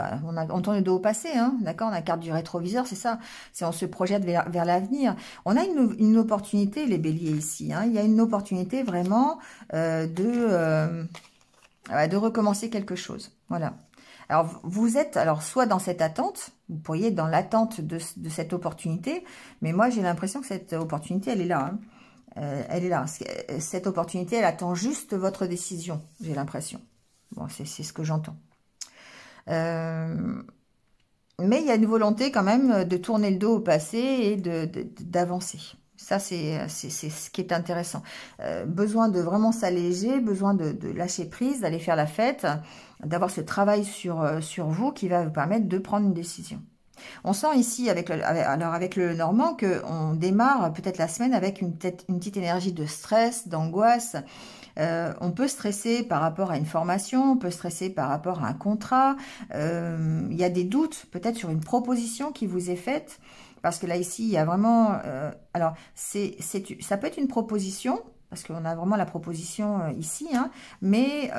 on tourne le dos au passé, hein, d'accord, la carte du rétroviseur, c'est ça, c'est on se projette vers l'avenir. On a une opportunité, les béliers, ici, hein, il y a une opportunité vraiment de recommencer quelque chose. Voilà. Alors, vous êtes soit dans cette attente, vous pourriez être dans l'attente de cette opportunité, mais moi, j'ai l'impression que cette opportunité, elle est là. Hein. Elle est là. Cette opportunité, elle attend juste votre décision, j'ai l'impression. Bon, c'est ce que j'entends. Mais il y a une volonté quand même de tourner le dos au passé et d'avancer. Ça, c'est ce qui est intéressant. Besoin de vraiment s'alléger, besoin de lâcher prise, d'aller faire la fête, d'avoir ce travail sur vous qui va vous permettre de prendre une décision. On sent ici, avec le Normand, qu'on démarre peut-être la semaine avec une petite énergie de stress, d'angoisse. On peut stresser par rapport à une formation, on peut stresser par rapport à un contrat. Il y a des doutes peut-être sur une proposition qui vous est faite. Parce que là, ici, il y a vraiment... alors, ça peut être une proposition, parce qu'on a vraiment la proposition ici, hein, mais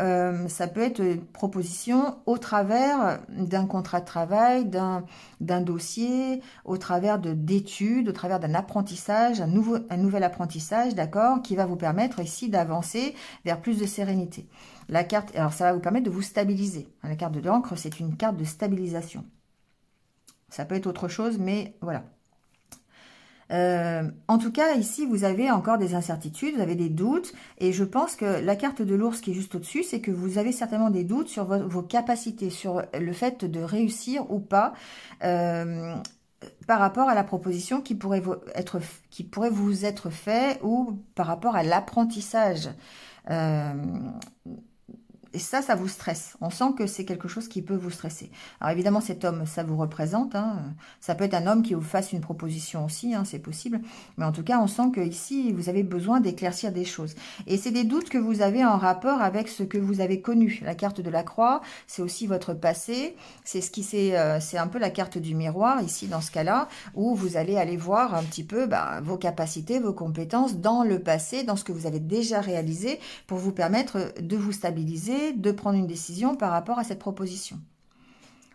ça peut être une proposition au travers d'un contrat de travail, d'un dossier, au travers d'études, au travers d'un apprentissage, un nouvel apprentissage, d'accord, qui va vous permettre ici d'avancer vers plus de sérénité. La carte, alors ça va vous permettre de vous stabiliser. La carte de l'encre, c'est une carte de stabilisation. Ça peut être autre chose, mais voilà. En tout cas, ici, vous avez encore des incertitudes, vous avez des doutes, et je pense que la carte de l'ours qui est juste au-dessus, c'est que vous avez certainement des doutes sur vos capacités, sur le fait de réussir ou pas, par rapport à la proposition qui pourrait vous être faite, ou par rapport à l'apprentissage. et ça vous stresse. On sent que c'est quelque chose qui peut vous stresser. Alors évidemment, cet homme, ça vous représente. Hein. Ça peut être un homme qui vous fasse une proposition aussi, hein, c'est possible. Mais en tout cas, on sent que ici, vous avez besoin d'éclaircir des choses. Et c'est des doutes que vous avez en rapport avec ce que vous avez connu. La carte de la croix, c'est aussi votre passé. C'est ce qui c'est un peu la carte du miroir ici dans ce cas-là, où vous allez aller voir un petit peu vos capacités, vos compétences dans le passé, dans ce que vous avez déjà réalisé, pour vous permettre de vous stabiliser, de prendre une décision par rapport à cette proposition.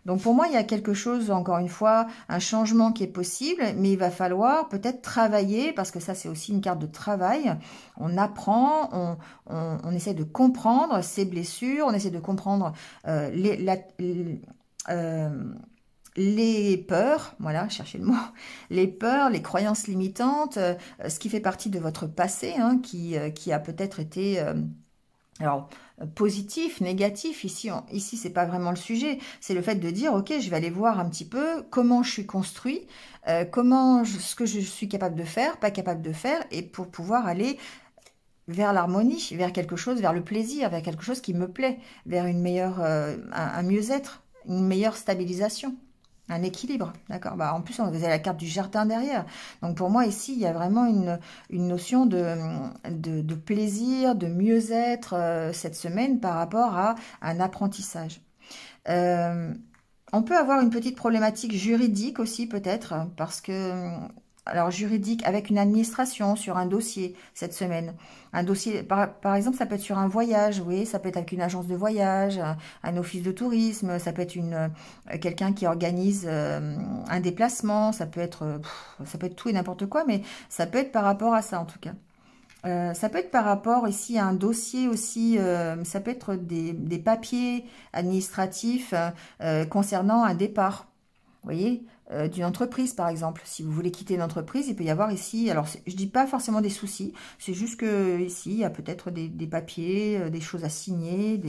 Donc pour moi, il y a quelque chose, encore une fois, un changement qui est possible, mais il va falloir peut-être travailler, parce que ça c'est aussi une carte de travail. On apprend, on essaie de comprendre ses blessures, on essaie de comprendre les peurs, voilà, cherchez le mot, les peurs, les croyances limitantes, ce qui fait partie de votre passé, hein, qui a peut-être été... alors, positif, négatif, ici c'est pas vraiment le sujet, c'est le fait de dire, ok, je vais aller voir un petit peu comment je suis construit, ce que je suis capable de faire, pas capable de faire, et pour pouvoir aller vers l'harmonie, vers quelque chose, vers le plaisir, vers quelque chose qui me plaît, vers une meilleure, un mieux-être, une meilleure stabilisation. Un équilibre, d'accord. En plus, on avez la carte du jardin derrière. Donc, pour moi, ici, il y a vraiment une notion de plaisir, de mieux-être cette semaine par rapport à un apprentissage. On peut avoir une petite problématique juridique aussi, peut-être, parce que... Alors, juridique, avec une administration sur un dossier cette semaine. Un dossier, par exemple, ça peut être sur un voyage, oui, ça peut être avec une agence de voyage, un office de tourisme, ça peut être quelqu'un qui organise un déplacement, ça peut être tout et n'importe quoi, mais ça peut être par rapport à ça en tout cas. Ça peut être par rapport ici à un dossier aussi, ça peut être des papiers administratifs concernant un départ. Vous voyez, d'une entreprise par exemple. Si vous voulez quitter une entreprise, il peut y avoir ici, alors je dis pas forcément des soucis, c'est juste que ici il y a peut-être des papiers, des choses à signer,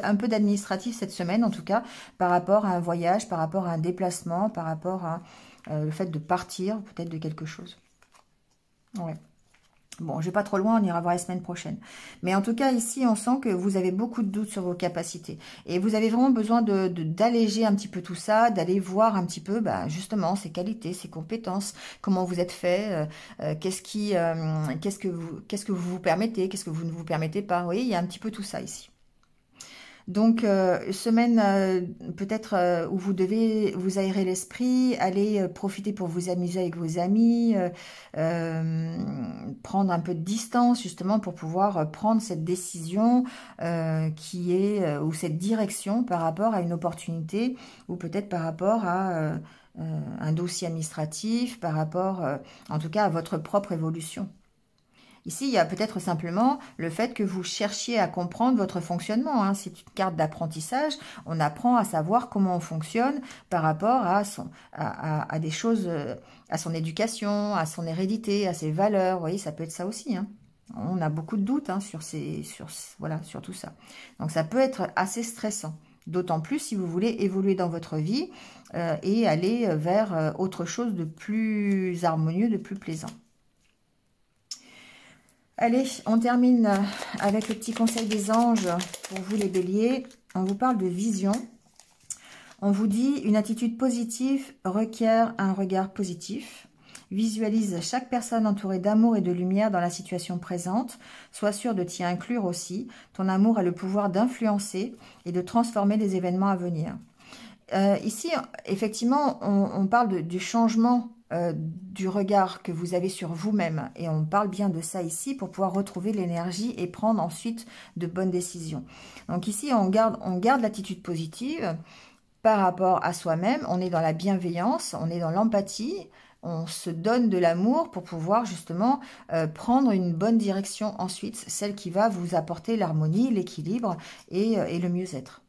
un peu d'administratif cette semaine en tout cas, par rapport à un voyage, par rapport à un déplacement, par rapport à le fait de partir peut-être de quelque chose. Ouais. Bon, je vais pas trop loin, on ira voir la semaine prochaine. Mais en tout cas, ici, on sent que vous avez beaucoup de doutes sur vos capacités. Et vous avez vraiment besoin d'alléger un petit peu tout ça, d'aller voir un petit peu, justement, ses qualités, ses compétences, comment vous êtes fait, qu'est-ce que vous vous permettez, qu'est-ce que vous ne vous permettez pas. Vous voyez, il y a un petit peu tout ça ici. Donc, semaine peut-être où vous devez vous aérer l'esprit, aller profiter pour vous amuser avec vos amis, prendre un peu de distance justement pour pouvoir prendre cette décision qui est, ou cette direction par rapport à une opportunité ou peut-être par rapport à un dossier administratif, par rapport en tout cas à votre propre évolution. Ici, il y a peut-être simplement le fait que vous cherchiez à comprendre votre fonctionnement. Hein. C'est une carte d'apprentissage. On apprend à savoir comment on fonctionne par rapport à des choses, à son éducation, à son hérédité, à ses valeurs. Vous voyez, ça peut être ça aussi. Hein. On a beaucoup de doutes hein, sur tout ça. Donc, ça peut être assez stressant. D'autant plus si vous voulez évoluer dans votre vie et aller vers autre chose de plus harmonieux, de plus plaisant. Allez, on termine avec le petit conseil des anges pour vous les béliers. On vous parle de vision. On vous dit une attitude positive requiert un regard positif. Visualise chaque personne entourée d'amour et de lumière dans la situation présente. Sois sûr de t'y inclure aussi. Ton amour a le pouvoir d'influencer et de transformer les événements à venir. Ici, effectivement, on parle du changement du regard que vous avez sur vous-même. Et on parle bien de ça ici pour pouvoir retrouver l'énergie et prendre ensuite de bonnes décisions. Donc ici, on garde l'attitude positive par rapport à soi-même. On est dans la bienveillance, on est dans l'empathie. On se donne de l'amour pour pouvoir justement prendre une bonne direction ensuite, celle qui va vous apporter l'harmonie, l'équilibre et le mieux-être.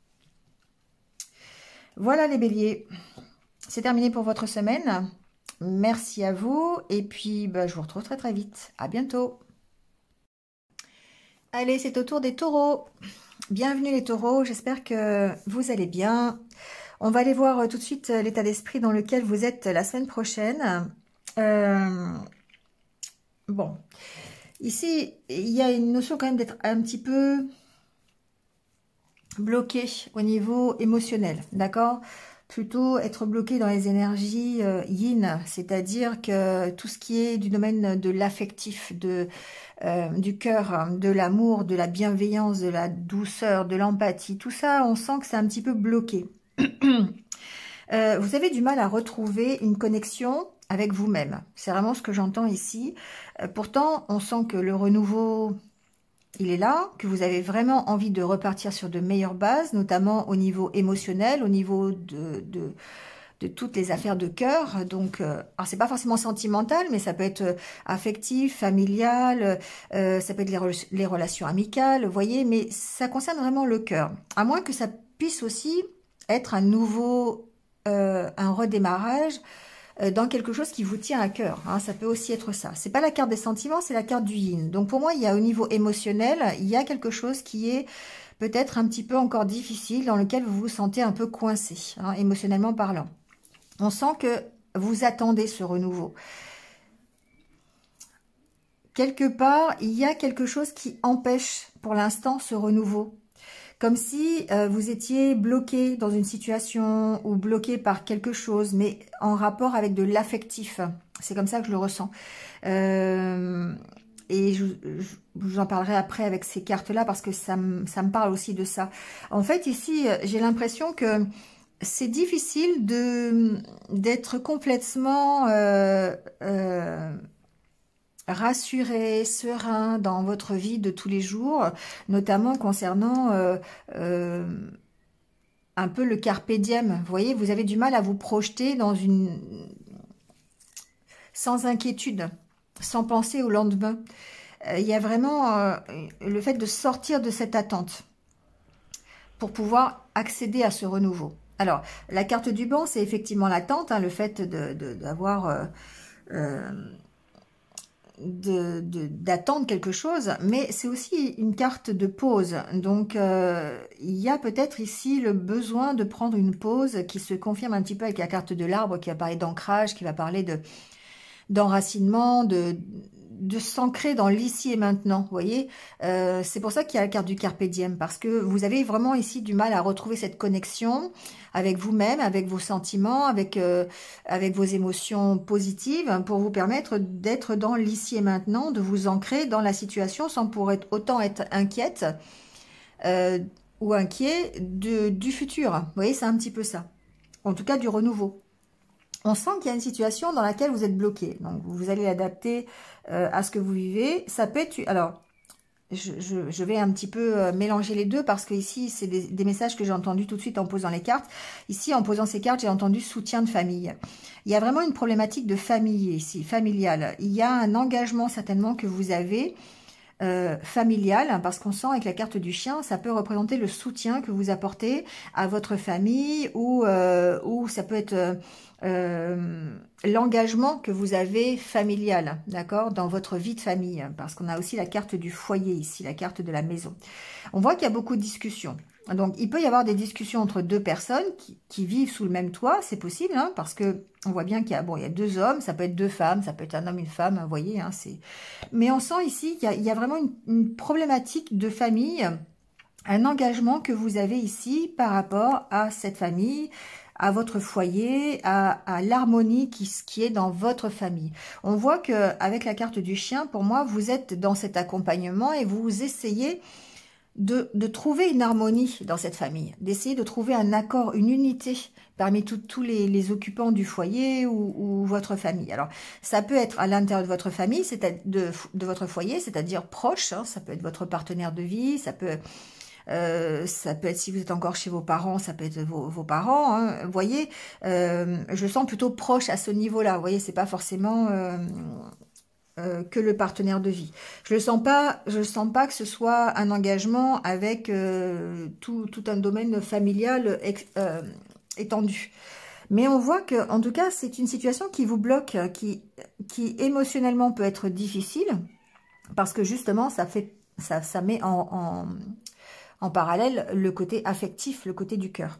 Voilà les béliers, c'est terminé pour votre semaine. Merci à vous et puis je vous retrouve très très vite. À bientôt. Allez, c'est au tour des taureaux. Bienvenue les taureaux, j'espère que vous allez bien. On va aller voir tout de suite l'état d'esprit dans lequel vous êtes la semaine prochaine. Bon, ici, il y a une notion quand même d'être un petit peu... bloqué au niveau émotionnel, d'accord? Plutôt être bloqué dans les énergies yin, c'est-à-dire que tout ce qui est du domaine de l'affectif, du cœur, de l'amour, de la bienveillance, de la douceur, de l'empathie, tout ça, on sent que c'est un petit peu bloqué. Vous avez du mal à retrouver une connexion avec vous-même. C'est vraiment ce que j'entends ici. Pourtant, on sent que le renouveau, il est là, que vous avez vraiment envie de repartir sur de meilleures bases, notamment au niveau émotionnel, au niveau de toutes les affaires de cœur. Donc, alors c'est pas forcément sentimental, mais ça peut être affectif, familial, ça peut être les relations amicales, vous voyez, mais ça concerne vraiment le cœur. À moins que ça puisse aussi être un nouveau, un redémarrage dans quelque chose qui vous tient à cœur. Hein, ça peut aussi être ça. C'est pas la carte des sentiments, c'est la carte du yin. Donc pour moi, il y a au niveau émotionnel, il y a quelque chose qui est peut-être un petit peu encore difficile, dans lequel vous vous sentez un peu coincé, hein, émotionnellement parlant. On sent que vous attendez ce renouveau. Quelque part, il y a quelque chose qui empêche pour l'instant ce renouveau. Comme si vous étiez bloqué dans une situation ou bloqué par quelque chose, mais en rapport avec de l'affectif. C'est comme ça que je le ressens. Et je vous en parlerai après avec ces cartes-là parce que ça me parle aussi de ça. En fait, ici, j'ai l'impression que c'est difficile d'être complètement rassuré, serein dans votre vie de tous les jours, notamment concernant un peu le carpe diem. Vous voyez, vous avez du mal à vous projeter dans sans inquiétude, sans penser au lendemain. Il y a vraiment le fait de sortir de cette attente pour pouvoir accéder à ce renouveau. Alors, la carte du banc, c'est effectivement l'attente, hein, le fait d'avoir d'attendre quelque chose, mais c'est aussi une carte de pause. Donc, il y a peut-être ici le besoin de prendre une pause qui se confirme un petit peu avec la carte de l'arbre qui va parler d'ancrage, qui va parler d'enracinement, de s'ancrer dans l'ici et maintenant, vous voyez. C'est pour ça qu'il y a la carte du carpe diem, parce que vous avez vraiment ici du mal à retrouver cette connexion avec vous-même, avec vos sentiments, avec vos émotions positives, pour vous permettre d'être dans l'ici et maintenant, de vous ancrer dans la situation sans pour autant être inquiète ou inquiet du futur. Vous voyez, c'est un petit peu ça. En tout cas, du renouveau. On sent qu'il y a une situation dans laquelle vous êtes bloqué. Donc, vous allez l'adapter à ce que vous vivez. Ça peut être... Alors, je vais un petit peu mélanger les deux parce que ici, c'est des messages que j'ai entendus tout de suite en posant les cartes. Ici, en posant ces cartes, j'ai entendu soutien de famille. Il y a vraiment une problématique de famille ici, familiale. Il y a un engagement certainement que vous avez familial, parce qu'on sent avec la carte du chien, ça peut représenter le soutien que vous apportez à votre famille ou ça peut être l'engagement que vous avez familial, d'accord, dans votre vie de famille, parce qu'on a aussi la carte du foyer ici, la carte de la maison. On voit qu'il y a beaucoup de discussions. Donc, il peut y avoir des discussions entre deux personnes qui vivent sous le même toit, c'est possible, hein, parce que on voit bien qu'il y a, bon, il y a deux hommes, ça peut être deux femmes, ça peut être un homme, une femme, vous voyez, hein, c'est... Mais on sent ici qu'il y a vraiment une problématique de famille, un engagement que vous avez ici par rapport à cette famille, à votre foyer, à l'harmonie qui est dans votre famille. On voit que avec la carte du chien, pour moi, vous êtes dans cet accompagnement et vous essayez de trouver une harmonie dans cette famille, d'essayer de trouver un accord, une unité parmi tous les occupants du foyer ou votre famille. Alors, ça peut être à l'intérieur de votre famille, de votre foyer, c'est-à-dire proche, hein, ça peut être votre partenaire de vie, ça peut être, si vous êtes encore chez vos parents, ça peut être vos parents, hein, vous voyez, je sens plutôt proche à ce niveau-là, vous voyez, c'est pas forcément... que le partenaire de vie. Je sens pas que ce soit un engagement avec tout un domaine familial étendu. Mais on voit que, en tout cas, c'est une situation qui vous bloque, qui émotionnellement peut être difficile, parce que justement, ça met en parallèle le côté affectif, le côté du cœur.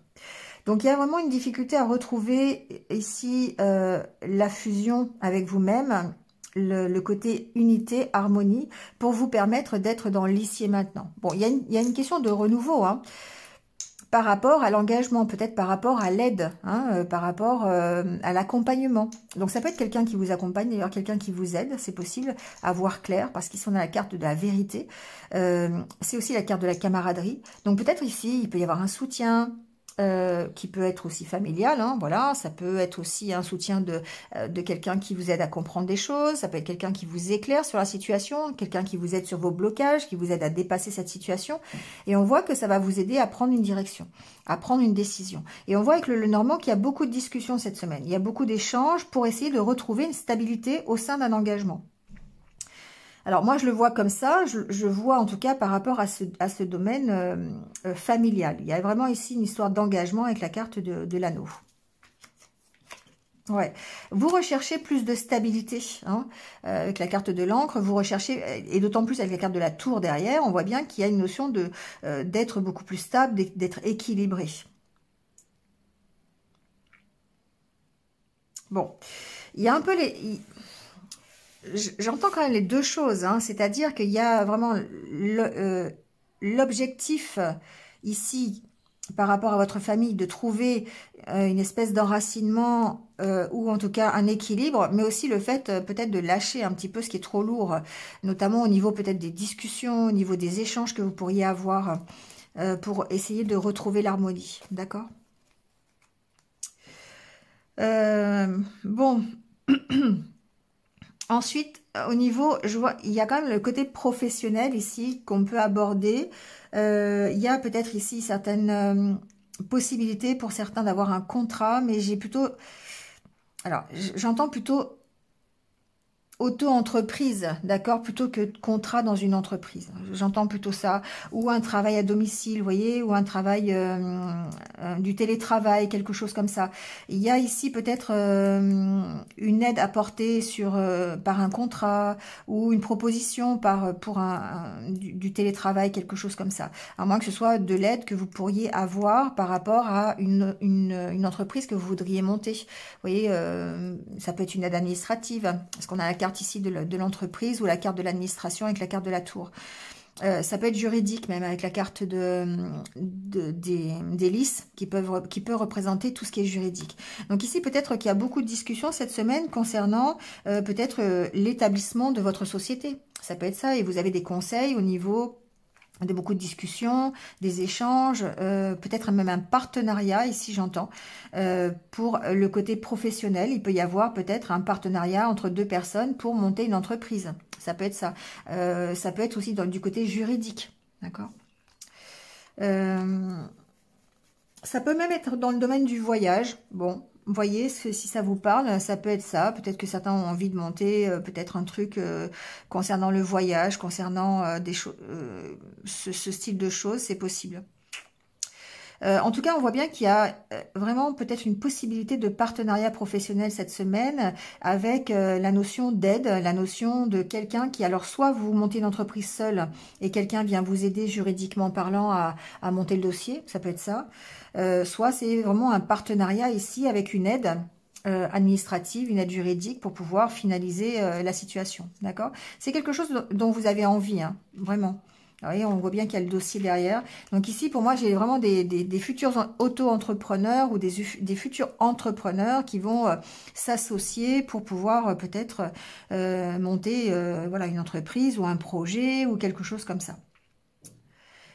Donc, il y a vraiment une difficulté à retrouver ici la fusion avec vous-même, le côté unité, harmonie, pour vous permettre d'être dans l'ici et maintenant. Bon, il y a une question de renouveau, hein. par rapport à l'engagement, peut-être par rapport à l'aide, hein, par rapport à l'accompagnement. Donc ça peut être quelqu'un qui vous accompagne, d'ailleurs quelqu'un qui vous aide, c'est possible, à voir clair, parce qu'ils sont dans la carte de la vérité. C'est aussi la carte de la camaraderie. Donc peut-être ici, il peut y avoir un soutien, qui peut être aussi familial, hein, voilà, ça peut être aussi un soutien de quelqu'un qui vous aide à comprendre des choses, ça peut être quelqu'un qui vous éclaire sur la situation, quelqu'un qui vous aide sur vos blocages, qui vous aide à dépasser cette situation, et on voit que ça va vous aider à prendre une direction, à prendre une décision. Et on voit avec le Normand qu'il y a beaucoup de discussions cette semaine, il y a beaucoup d'échanges pour essayer de retrouver une stabilité au sein d'un engagement. Alors moi je le vois comme ça, je vois en tout cas par rapport à ce domaine familial. Il y a vraiment ici une histoire d'engagement avec la carte de l'anneau. Ouais, vous recherchez plus de stabilité, hein, avec la carte de l'encre, vous recherchez, et d'autant plus avec la carte de la tour derrière, on voit bien qu'il y a une notion d'être beaucoup plus stable, d'être équilibré. Bon, il y a un peu j'entends quand même les deux choses, hein, c'est-à-dire qu'il y a vraiment l'objectif ici, par rapport à votre famille, de trouver une espèce d'enracinement ou en tout cas un équilibre, mais aussi le fait peut-être de lâcher un petit peu ce qui est trop lourd, notamment au niveau peut-être des discussions, au niveau des échanges que vous pourriez avoir pour essayer de retrouver l'harmonie, d'accord? Bon... Ensuite, au niveau, je vois, il y a quand même le côté professionnel ici qu'on peut aborder. Il y a peut-être ici certaines possibilités pour certains d'avoir un contrat, mais j'ai plutôt... Alors, j'entends plutôt auto-entreprise, d'accord, plutôt que contrat dans une entreprise. J'entends plutôt ça. Ou un travail à domicile, vous voyez, ou un travail, du télétravail, quelque chose comme ça. Il y a ici peut-être une aide apportée par un contrat ou une proposition pour du télétravail, quelque chose comme ça. À moins que ce soit de l'aide que vous pourriez avoir par rapport à une entreprise que vous voudriez monter. Vous voyez, ça peut être une aide administrative, parce qu'on a la carte ici de l'entreprise ou la carte de l'administration avec la carte de la tour. Ça peut être juridique même avec la carte des lys qui peut représenter tout ce qui est juridique. Donc ici peut-être qu'il y a beaucoup de discussions cette semaine concernant peut-être l'établissement de votre société. Ça peut être ça et vous avez des conseils au niveau de beaucoup de discussions, des échanges, peut-être même un partenariat, ici j'entends, pour le côté professionnel. Il peut y avoir peut-être un partenariat entre deux personnes pour monter une entreprise. Ça peut être ça. Ça peut être aussi du côté juridique. D'accord ? Ça peut même être dans le domaine du voyage. Bon, vous voyez, si ça vous parle, ça peut être ça. Peut-être que certains ont envie de monter peut-être un truc concernant le voyage, concernant ce style de choses, c'est possible. En tout cas, on voit bien qu'il y a vraiment peut-être une possibilité de partenariat professionnel cette semaine avec la notion d'aide, la notion de quelqu'un qui, alors soit vous montez une entreprise seule et quelqu'un vient vous aider juridiquement parlant à monter le dossier, ça peut être ça, soit c'est vraiment un partenariat ici avec une aide administrative, une aide juridique pour pouvoir finaliser la situation, d'accord? C'est quelque chose dont vous avez envie, hein, vraiment. Vous voyez, on voit bien qu'il y a le dossier derrière. Donc ici, pour moi, j'ai vraiment des futurs auto-entrepreneurs ou des futurs entrepreneurs qui vont s'associer pour pouvoir peut-être monter voilà, une entreprise ou un projet ou quelque chose comme ça.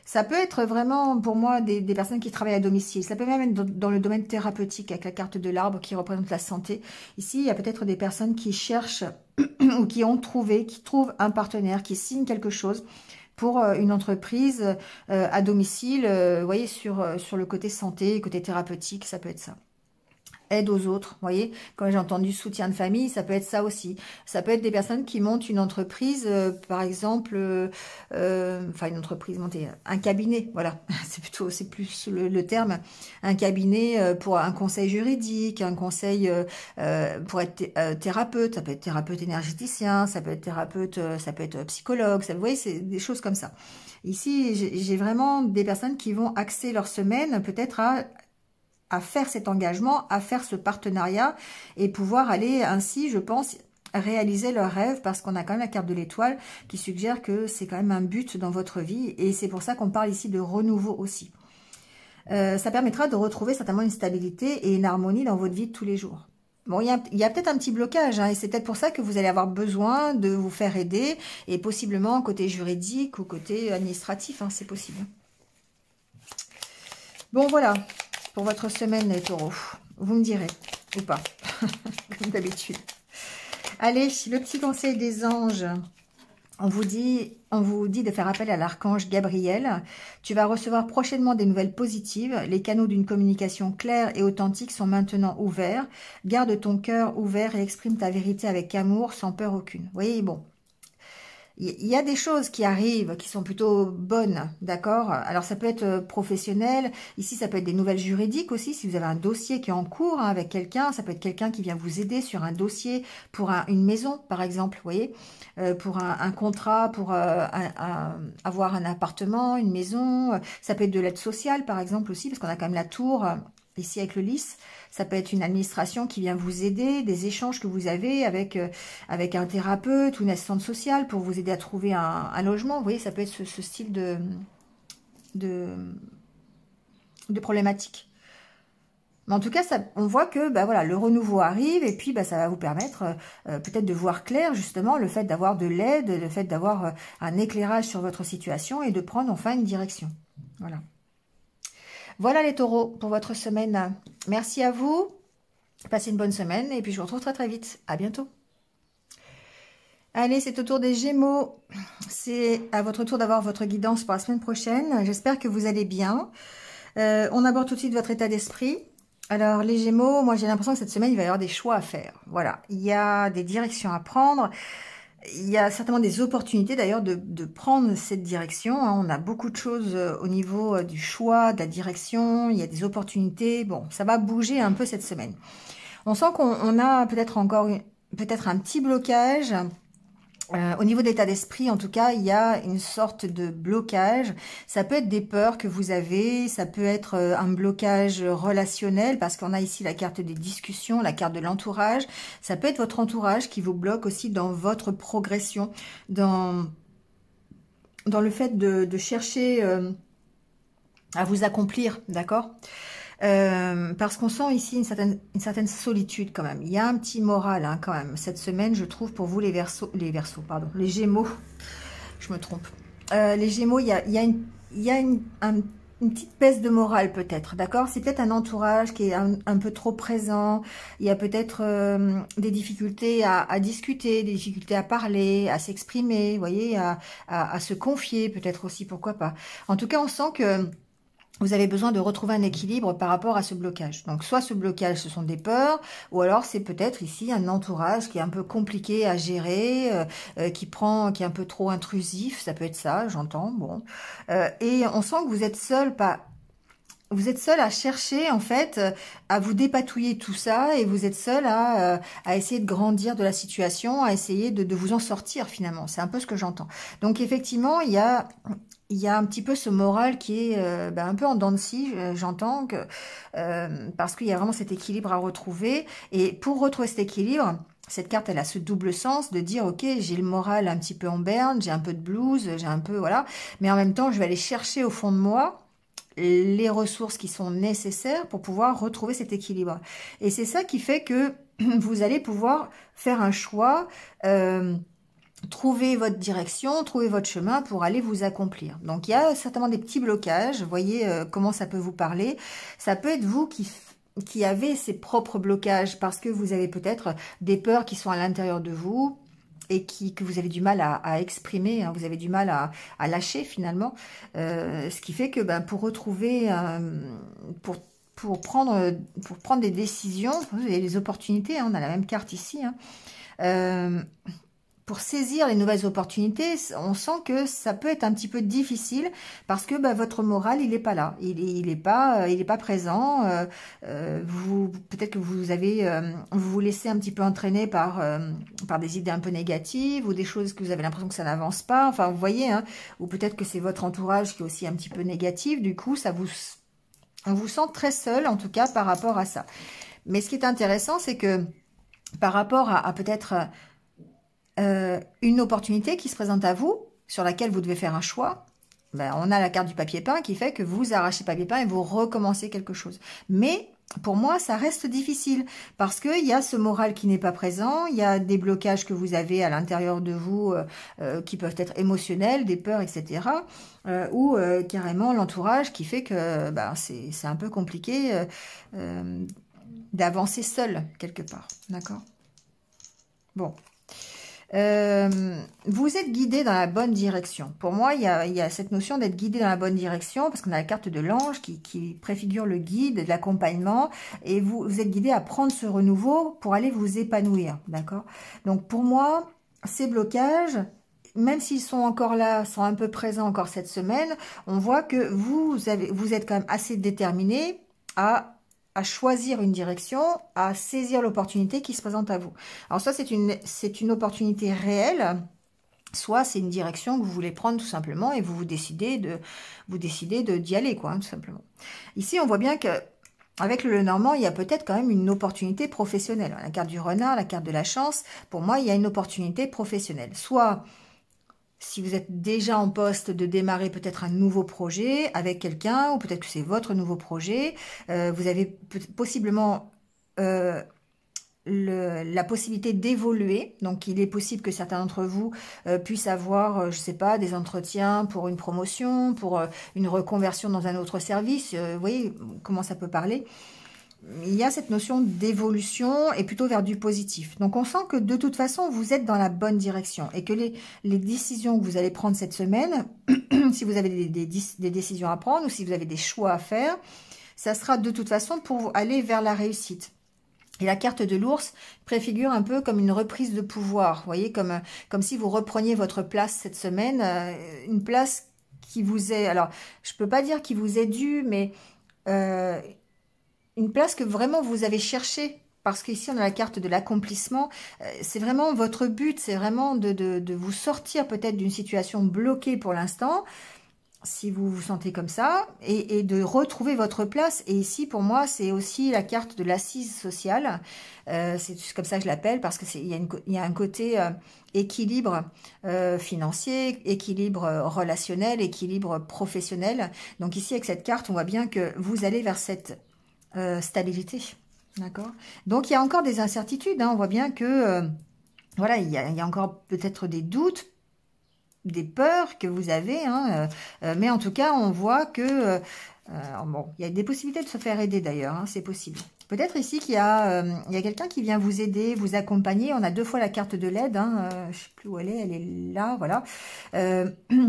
Ça peut être vraiment, pour moi, des personnes qui travaillent à domicile. Ça peut même être dans le domaine thérapeutique, avec la carte de l'arbre qui représente la santé. Ici, il y a peut-être des personnes qui cherchent ou qui trouvent un partenaire, qui signent quelque chose pour une entreprise à domicile, vous voyez, sur le côté santé, côté thérapeutique, ça peut être ça. Aide aux autres, vous voyez, quand j'ai entendu soutien de famille, ça peut être ça aussi. Ça peut être des personnes qui montent une entreprise, par exemple, enfin une entreprise montée, un cabinet, voilà, c'est plus le terme, un cabinet pour un conseil juridique, un conseil pour être thérapeute, ça peut être thérapeute énergéticien, ça peut être thérapeute, ça peut être psychologue, ça, vous voyez, c'est des choses comme ça. Ici, j'ai vraiment des personnes qui vont axer leur semaine peut-être à faire cet engagement, à faire ce partenariat et pouvoir aller ainsi, je pense, réaliser leurs rêves parce qu'on a quand même la carte de l'étoile qui suggère que c'est quand même un but dans votre vie et c'est pour ça qu'on parle ici de renouveau aussi. Ça permettra de retrouver certainement une stabilité et une harmonie dans votre vie de tous les jours. Bon, il y a peut-être un petit blocage, hein, et c'est peut-être pour ça que vous allez avoir besoin de vous faire aider, et possiblement côté juridique ou côté administratif, hein, c'est possible. Bon, voilà, pour votre semaine, les taureaux. Vous me direz, ou pas, comme d'habitude. Allez, le petit conseil des anges. On vous dit de faire appel à l'archange Gabriel. Tu vas recevoir prochainement des nouvelles positives. Les canaux d'une communication claire et authentique sont maintenant ouverts. Garde ton cœur ouvert et exprime ta vérité avec amour, sans peur aucune. Vous voyez, bon. Il y a des choses qui arrivent, qui sont plutôt bonnes, d'accord? Alors, ça peut être professionnel. Ici, ça peut être des nouvelles juridiques aussi. Si vous avez un dossier qui est en cours hein, avec quelqu'un, ça peut être quelqu'un qui vient vous aider sur un dossier pour une maison, par exemple, vous voyez? Pour un contrat, pour avoir un appartement, une maison. Ça peut être de l'aide sociale, par exemple, aussi, parce qu'on a quand même la tour... Ici, avec le lys, ça peut être une administration qui vient vous aider, des échanges que vous avez avec un thérapeute ou une assistante sociale pour vous aider à trouver un logement. Vous voyez, ça peut être ce style de problématique. Mais en tout cas, on voit que voilà, le renouveau arrive et puis ça va vous permettre peut-être de voir clair, justement, le fait d'avoir de l'aide, le fait d'avoir un éclairage sur votre situation et de prendre enfin une direction. Voilà. Voilà les taureaux pour votre semaine. Merci à vous. Passez une bonne semaine et puis je vous retrouve très très vite. À bientôt. Allez, c'est au tour des Gémeaux. C'est à votre tour d'avoir votre guidance pour la semaine prochaine. J'espère que vous allez bien. On aborde tout de suite votre état d'esprit. Alors les Gémeaux, moi j'ai l'impression que cette semaine il va y avoir des choix à faire. Voilà, il y a des directions à prendre. Il y a certainement des opportunités d'ailleurs de prendre cette direction. On a beaucoup de choses au niveau du choix, de la direction. Il y a des opportunités. Bon, ça va bouger un peu cette semaine. On sent qu'on a peut-être encore un petit blocage. Au niveau de l'état d'esprit, en tout cas, il y a une sorte de blocage. Ça peut être des peurs que vous avez, ça peut être un blocage relationnel, parce qu'on a ici la carte des discussions, la carte de l'entourage. Ça peut être votre entourage qui vous bloque aussi dans votre progression, dans le fait de chercher à vous accomplir, d'accord ? Parce qu'on sent ici une certaine solitude quand même. Il y a un petit moral hein, quand même. Cette semaine, je trouve pour vous les Gémeaux, je me trompe. Les Gémeaux, il y a une petite baisse de morale peut-être, d'accord? C'est peut-être un entourage qui est un peu trop présent. Il y a peut-être des difficultés à discuter, des difficultés à parler, à s'exprimer, vous voyez, à se confier peut-être aussi, pourquoi pas. En tout cas, on sent que vous avez besoin de retrouver un équilibre par rapport à ce blocage. Donc, soit ce blocage, ce sont des peurs, ou alors c'est peut-être ici un entourage qui est un peu compliqué à gérer, qui est un peu trop intrusif, ça peut être ça, j'entends, bon. Et on sent que vous êtes seul, vous êtes seul à chercher, en fait, à vous dépatouiller tout ça, et vous êtes seul à essayer de grandir de la situation, à essayer de vous en sortir, finalement. C'est un peu ce que j'entends. Donc, effectivement, il y a un petit peu ce moral qui est un peu en dents de scie, j'entends, parce qu'il y a vraiment cet équilibre à retrouver. Et pour retrouver cet équilibre, cette carte, elle a ce double sens de dire, ok, j'ai le moral un petit peu en berne, j'ai un peu de blues, j'ai un peu, voilà. Mais en même temps, je vais aller chercher au fond de moi les ressources qui sont nécessaires pour pouvoir retrouver cet équilibre. Et c'est ça qui fait que vous allez pouvoir faire un choix, trouver votre direction, trouver votre chemin pour aller vous accomplir. Donc, il y a certainement des petits blocages. Vous voyez comment ça peut vous parler. Ça peut être vous qui avez ces propres blocages parce que vous avez peut-être des peurs qui sont à l'intérieur de vous et que vous avez du mal à exprimer, hein, vous avez du mal à lâcher finalement. Ce qui fait que pour retrouver, pour prendre des décisions, vous avez les opportunités, hein, on a la même carte ici, hein, pour saisir les nouvelles opportunités, on sent que ça peut être un petit peu difficile parce que votre moral, il n'est pas là. Il est pas présent. Peut-être que vous vous laissez un petit peu entraîner par des idées un peu négatives ou des choses que vous avez l'impression que ça n'avance pas. Enfin, vous voyez, hein, ou peut-être que c'est votre entourage qui est aussi un petit peu négatif. Du coup, on vous sent très seul, en tout cas, par rapport à ça. Mais ce qui est intéressant, c'est que par rapport à peut-être une opportunité qui se présente à vous, sur laquelle vous devez faire un choix, ben, on a la carte du papier peint qui fait que vous arrachez le papier peint et vous recommencez quelque chose. Mais pour moi, ça reste difficile parce qu'il y a ce moral qui n'est pas présent, il y a des blocages que vous avez à l'intérieur de vous qui peuvent être émotionnels, des peurs, etc. Ou carrément l'entourage qui fait que ben, c'est un peu compliqué d'avancer seul quelque part. D'accord? Bon. Vous êtes guidé dans la bonne direction. Pour moi, il y a cette notion d'être guidé dans la bonne direction parce qu'on a la carte de l'ange qui préfigure le guide, de l'accompagnement, et vous êtes guidé à prendre ce renouveau pour aller vous épanouir. D'accord? Donc pour moi, ces blocages, même s'ils sont encore là, sont un peu présents encore cette semaine, on voit que vous êtes quand même assez déterminé à choisir une direction, à saisir l'opportunité qui se présente à vous. Alors soit c'est une opportunité réelle, soit c'est une direction que vous voulez prendre tout simplement et vous décidez d'y aller, quoi, hein, tout simplement. Ici, on voit bien que avec le Lenormand, il y a peut-être quand même une opportunité professionnelle. La carte du renard, la carte de la chance, pour moi, il y a une opportunité professionnelle. Soit si vous êtes déjà en poste, de démarrer peut-être un nouveau projet avec quelqu'un, ou peut-être que c'est votre nouveau projet. Vous avez possiblement la possibilité d'évoluer. Donc, il est possible que certains d'entre vous puissent avoir, je sais pas, des entretiens pour une promotion, pour une reconversion dans un autre service. Vous voyez comment ça peut parler? Il y a cette notion d'évolution et plutôt vers du positif. Donc, on sent que de toute façon, vous êtes dans la bonne direction et que les décisions que vous allez prendre cette semaine, si vous avez des décisions à prendre ou si vous avez des choix à faire, ça sera de toute façon pour aller vers la réussite. Et la carte de l'ours préfigure un peu comme une reprise de pouvoir. Vous voyez, comme si vous repreniez votre place cette semaine, une place qui vous est... Alors, je ne peux pas dire qui vous est due, mais... une place que vraiment vous avez cherché, parce qu'ici on a la carte de l'accomplissement, c'est vraiment votre but, c'est vraiment de vous sortir peut-être d'une situation bloquée pour l'instant, si vous vous sentez comme ça, et de retrouver votre place. Et ici pour moi c'est aussi la carte de l'assise sociale, c'est comme ça que je l'appelle, parce que il y a un côté équilibre financier, équilibre relationnel, équilibre professionnel. Donc ici avec cette carte on voit bien que vous allez vers cette stabilité, d'accord? Donc, il y a encore des incertitudes, hein. On voit bien que, voilà, il y a encore peut-être des doutes, des peurs que vous avez, hein, mais en tout cas, on voit que, bon, il y a des possibilités de se faire aider d'ailleurs, hein, c'est possible. Peut-être ici qu'il y a quelqu'un qui vient vous aider, vous accompagner. On a deux fois la carte de l'aide, hein, je ne sais plus où elle est là, voilà.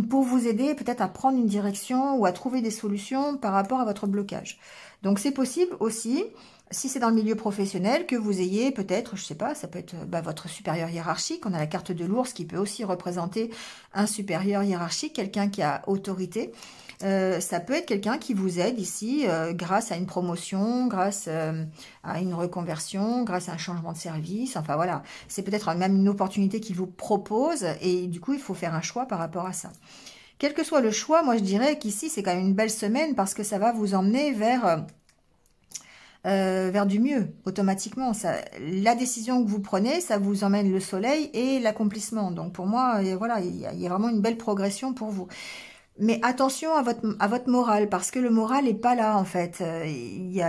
Pour vous aider peut-être à prendre une direction ou à trouver des solutions par rapport à votre blocage. Donc c'est possible aussi, si c'est dans le milieu professionnel, que vous ayez peut-être, je sais pas, ça peut être votre supérieur hiérarchique. On a la carte de l'ours qui peut aussi représenter un supérieur hiérarchique, quelqu'un qui a autorité. Ça peut être quelqu'un qui vous aide ici grâce à une promotion, grâce à une reconversion, grâce à un changement de service. Enfin voilà, c'est peut-être même une opportunité qu'il vous propose et du coup il faut faire un choix par rapport à ça. Quel que soit le choix, moi je dirais qu'ici c'est quand même une belle semaine parce que ça va vous emmener vers du mieux automatiquement. La décision que vous prenez, ça vous emmène le soleil et l'accomplissement. Donc pour moi, voilà, il y a vraiment une belle progression pour vous. Mais attention à votre morale, parce que le moral n'est pas là en fait.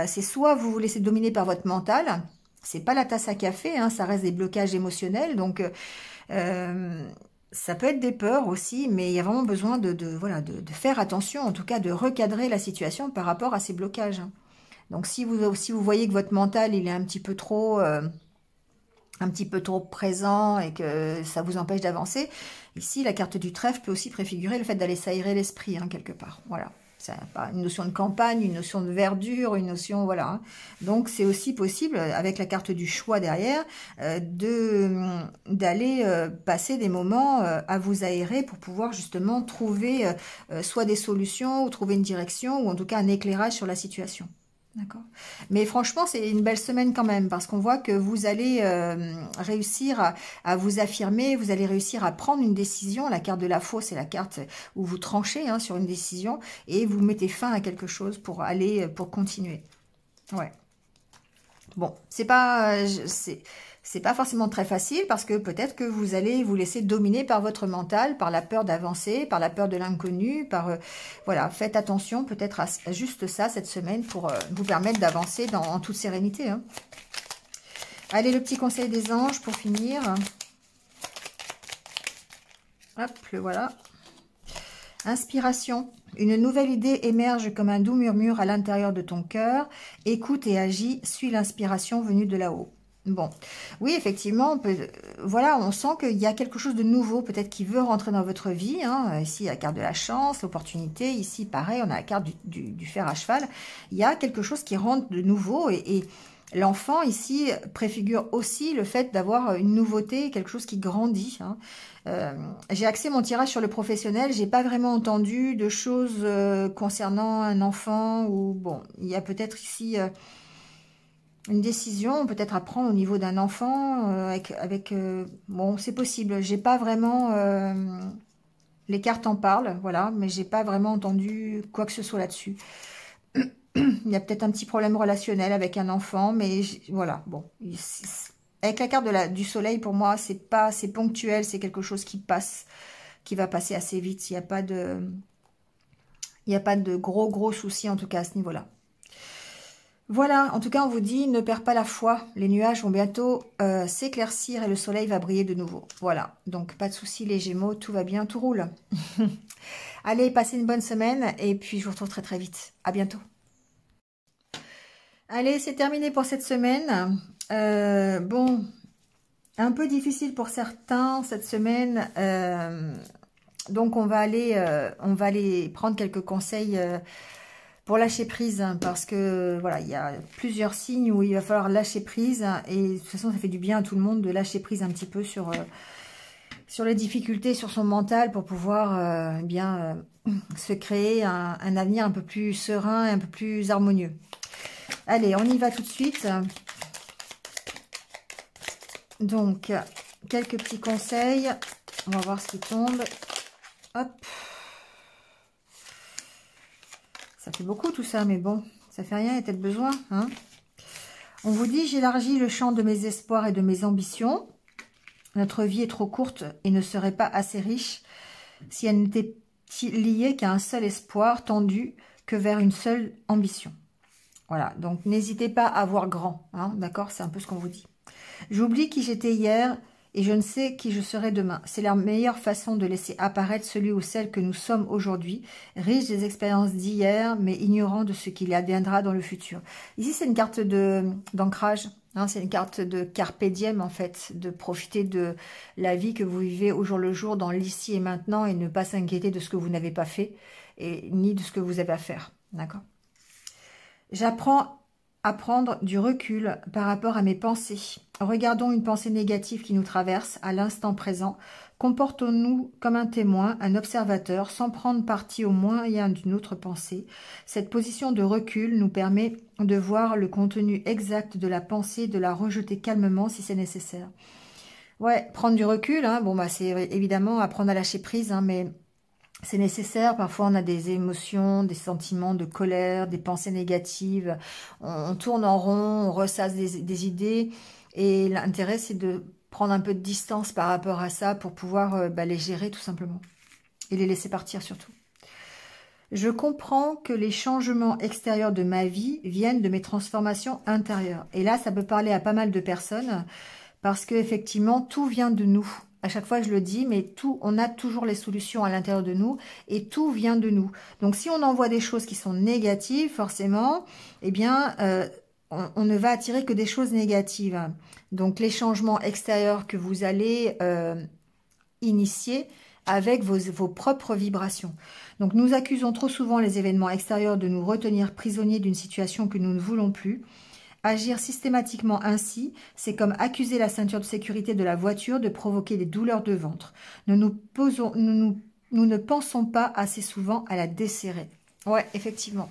C'est soit vous vous laissez dominer par votre mental, c'est pas la tasse à café, hein, ça reste des blocages émotionnels, donc ça peut être des peurs aussi, mais il y a vraiment besoin de faire attention, en tout cas de recadrer la situation par rapport à ces blocages. Donc si vous voyez que votre mental il est un petit peu trop présent et que ça vous empêche d'avancer, ici la carte du trèfle peut aussi préfigurer le fait d'aller s'aérer l'esprit, hein, quelque part. Voilà, c'est une notion de campagne, une notion de verdure, une notion, voilà. Hein. Donc c'est aussi possible, avec la carte du choix derrière, d'aller passer des moments à vous aérer pour pouvoir justement trouver soit des solutions, ou trouver une direction, ou en tout cas un éclairage sur la situation. D'accord. Mais franchement, c'est une belle semaine quand même, parce qu'on voit que vous allez réussir à vous affirmer, vous allez réussir à prendre une décision. La carte de la faux, c'est la carte où vous tranchez sur une décision et vous mettez fin à quelque chose pour continuer. Ouais. Bon, c'est pas... c'est pas forcément très facile parce que peut-être que vous allez vous laisser dominer par votre mental, par la peur d'avancer, par la peur de l'inconnu, voilà, faites attention peut-être à juste ça cette semaine pour vous permettre d'avancer en toute sérénité. Hein. Allez, le petit conseil des anges pour finir. Hop, le voilà. Inspiration. Une nouvelle idée émerge comme un doux murmure à l'intérieur de ton cœur. Écoute et agis, suis l'inspiration venue de là-haut. Bon, oui, effectivement, voilà, on sent qu'il y a quelque chose de nouveau, peut-être qui veut rentrer dans votre vie. Hein. Ici, la carte de la chance, l'opportunité. Ici, pareil, on a la carte du fer à cheval. Il y a quelque chose qui rentre de nouveau et l'enfant, ici, préfigure aussi le fait d'avoir une nouveauté, quelque chose qui grandit. Hein. J'ai axé mon tirage sur le professionnel. J'ai pas vraiment entendu de choses concernant un enfant ou, bon, il y a peut-être ici... une décision peut-être à prendre au niveau d'un enfant bon, c'est possible. J'ai pas vraiment les cartes en parlent, voilà, mais j'ai pas vraiment entendu quoi que ce soit là-dessus. Il y a peut-être un petit problème relationnel avec un enfant, mais voilà, bon. Avec la carte du soleil, pour moi, c'est ponctuel, c'est quelque chose qui passe, qui va passer assez vite. Il n'y a pas de gros soucis, en tout cas, à ce niveau-là. Voilà, en tout cas, on vous dit, ne perds pas la foi. Les nuages vont bientôt s'éclaircir et le soleil va briller de nouveau. Voilà, donc pas de soucis les Gémeaux, tout va bien, tout roule. Allez, passez une bonne semaine et puis je vous retrouve très très vite. À bientôt. Allez, c'est terminé pour cette semaine. Bon, un peu difficile pour certains cette semaine. Donc, on va aller prendre quelques conseils pour lâcher prise, hein, parce que voilà, il y a plusieurs signes où il va falloir lâcher prise et de toute façon ça fait du bien à tout le monde de lâcher prise un petit peu sur les difficultés, sur son mental pour pouvoir se créer un avenir un peu plus serein et un peu plus harmonieux. Allez, on y va tout de suite. Donc, quelques petits conseils. On va voir ce qui tombe. Hop. Ça fait beaucoup tout ça, mais bon, ça fait rien, il y a peut-être besoin. Hein. On vous dit, j'élargis le champ de mes espoirs et de mes ambitions. Notre vie est trop courte et ne serait pas assez riche si elle n'était liée qu'à un seul espoir tendu que vers une seule ambition. Voilà, donc n'hésitez pas à voir grand, hein, d'accord? C'est un peu ce qu'on vous dit. J'oublie qui j'étais hier et je ne sais qui je serai demain. C'est la meilleure façon de laisser apparaître celui ou celle que nous sommes aujourd'hui, riche des expériences d'hier, mais ignorant de ce qu'il adviendra dans le futur. Ici, c'est une carte d'ancrage, hein, c'est une carte de carpe diem, en fait, de profiter de la vie que vous vivez au jour le jour, dans l'ici et maintenant, et ne pas s'inquiéter de ce que vous n'avez pas fait, et ni de ce que vous avez à faire, d'accord? J'apprends à prendre du recul par rapport à mes pensées. Regardons une pensée négative qui nous traverse à l'instant présent. Comportons-nous comme un témoin, un observateur, sans prendre parti au moyen d'une autre pensée. Cette position de recul nous permet de voir le contenu exact de la pensée, de la rejeter calmement si c'est nécessaire. Ouais, prendre du recul, hein, bon bah c'est évidemment apprendre à lâcher prise, hein, mais c'est nécessaire. Parfois, on a des émotions, des sentiments de colère, des pensées négatives. On tourne en rond, on ressasse des idées. Et l'intérêt, c'est de prendre un peu de distance par rapport à ça pour pouvoir les gérer tout simplement. Et les laisser partir surtout. Je comprends que les changements extérieurs de ma vie viennent de mes transformations intérieures. Et là, ça peut parler à pas mal de personnes parce qu'effectivement, tout vient de nous. À chaque fois, je le dis, mais on a toujours les solutions à l'intérieur de nous et tout vient de nous. Donc, si on envoie des choses qui sont négatives, forcément, eh bien, on ne va attirer que des choses négatives. Donc, les changements extérieurs que vous allez initier avec vos propres vibrations. Donc, nous accusons trop souvent les événements extérieurs de nous retenir prisonniers d'une situation que nous ne voulons plus. Agir systématiquement ainsi, c'est comme accuser la ceinture de sécurité de la voiture de provoquer des douleurs de ventre. Nous ne pensons pas assez souvent à la desserrer. Ouais, effectivement.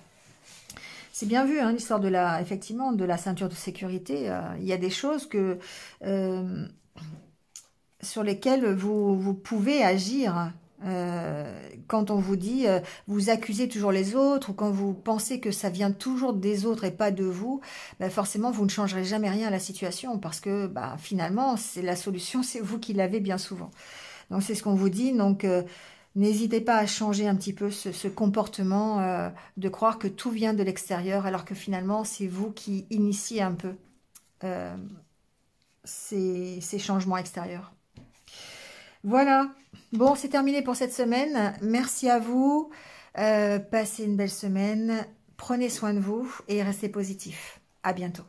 C'est bien vu, hein, l'histoire effectivement, de la ceinture de sécurité. Il y a des choses sur lesquelles vous pouvez agir quand on vous dit, vous accusez toujours les autres, ou quand vous pensez que ça vient toujours des autres et pas de vous, ben forcément, vous ne changerez jamais rien à la situation, parce que ben, finalement, c'est la solution, c'est vous qui l'avez bien souvent. Donc, c'est ce qu'on vous dit. Donc, n'hésitez pas à changer un petit peu ce comportement de croire que tout vient de l'extérieur, alors que finalement, c'est vous qui initiez un peu ces changements extérieurs. Voilà. Bon, c'est terminé pour cette semaine. Merci à vous. Passez une belle semaine. Prenez soin de vous et restez positifs. À bientôt.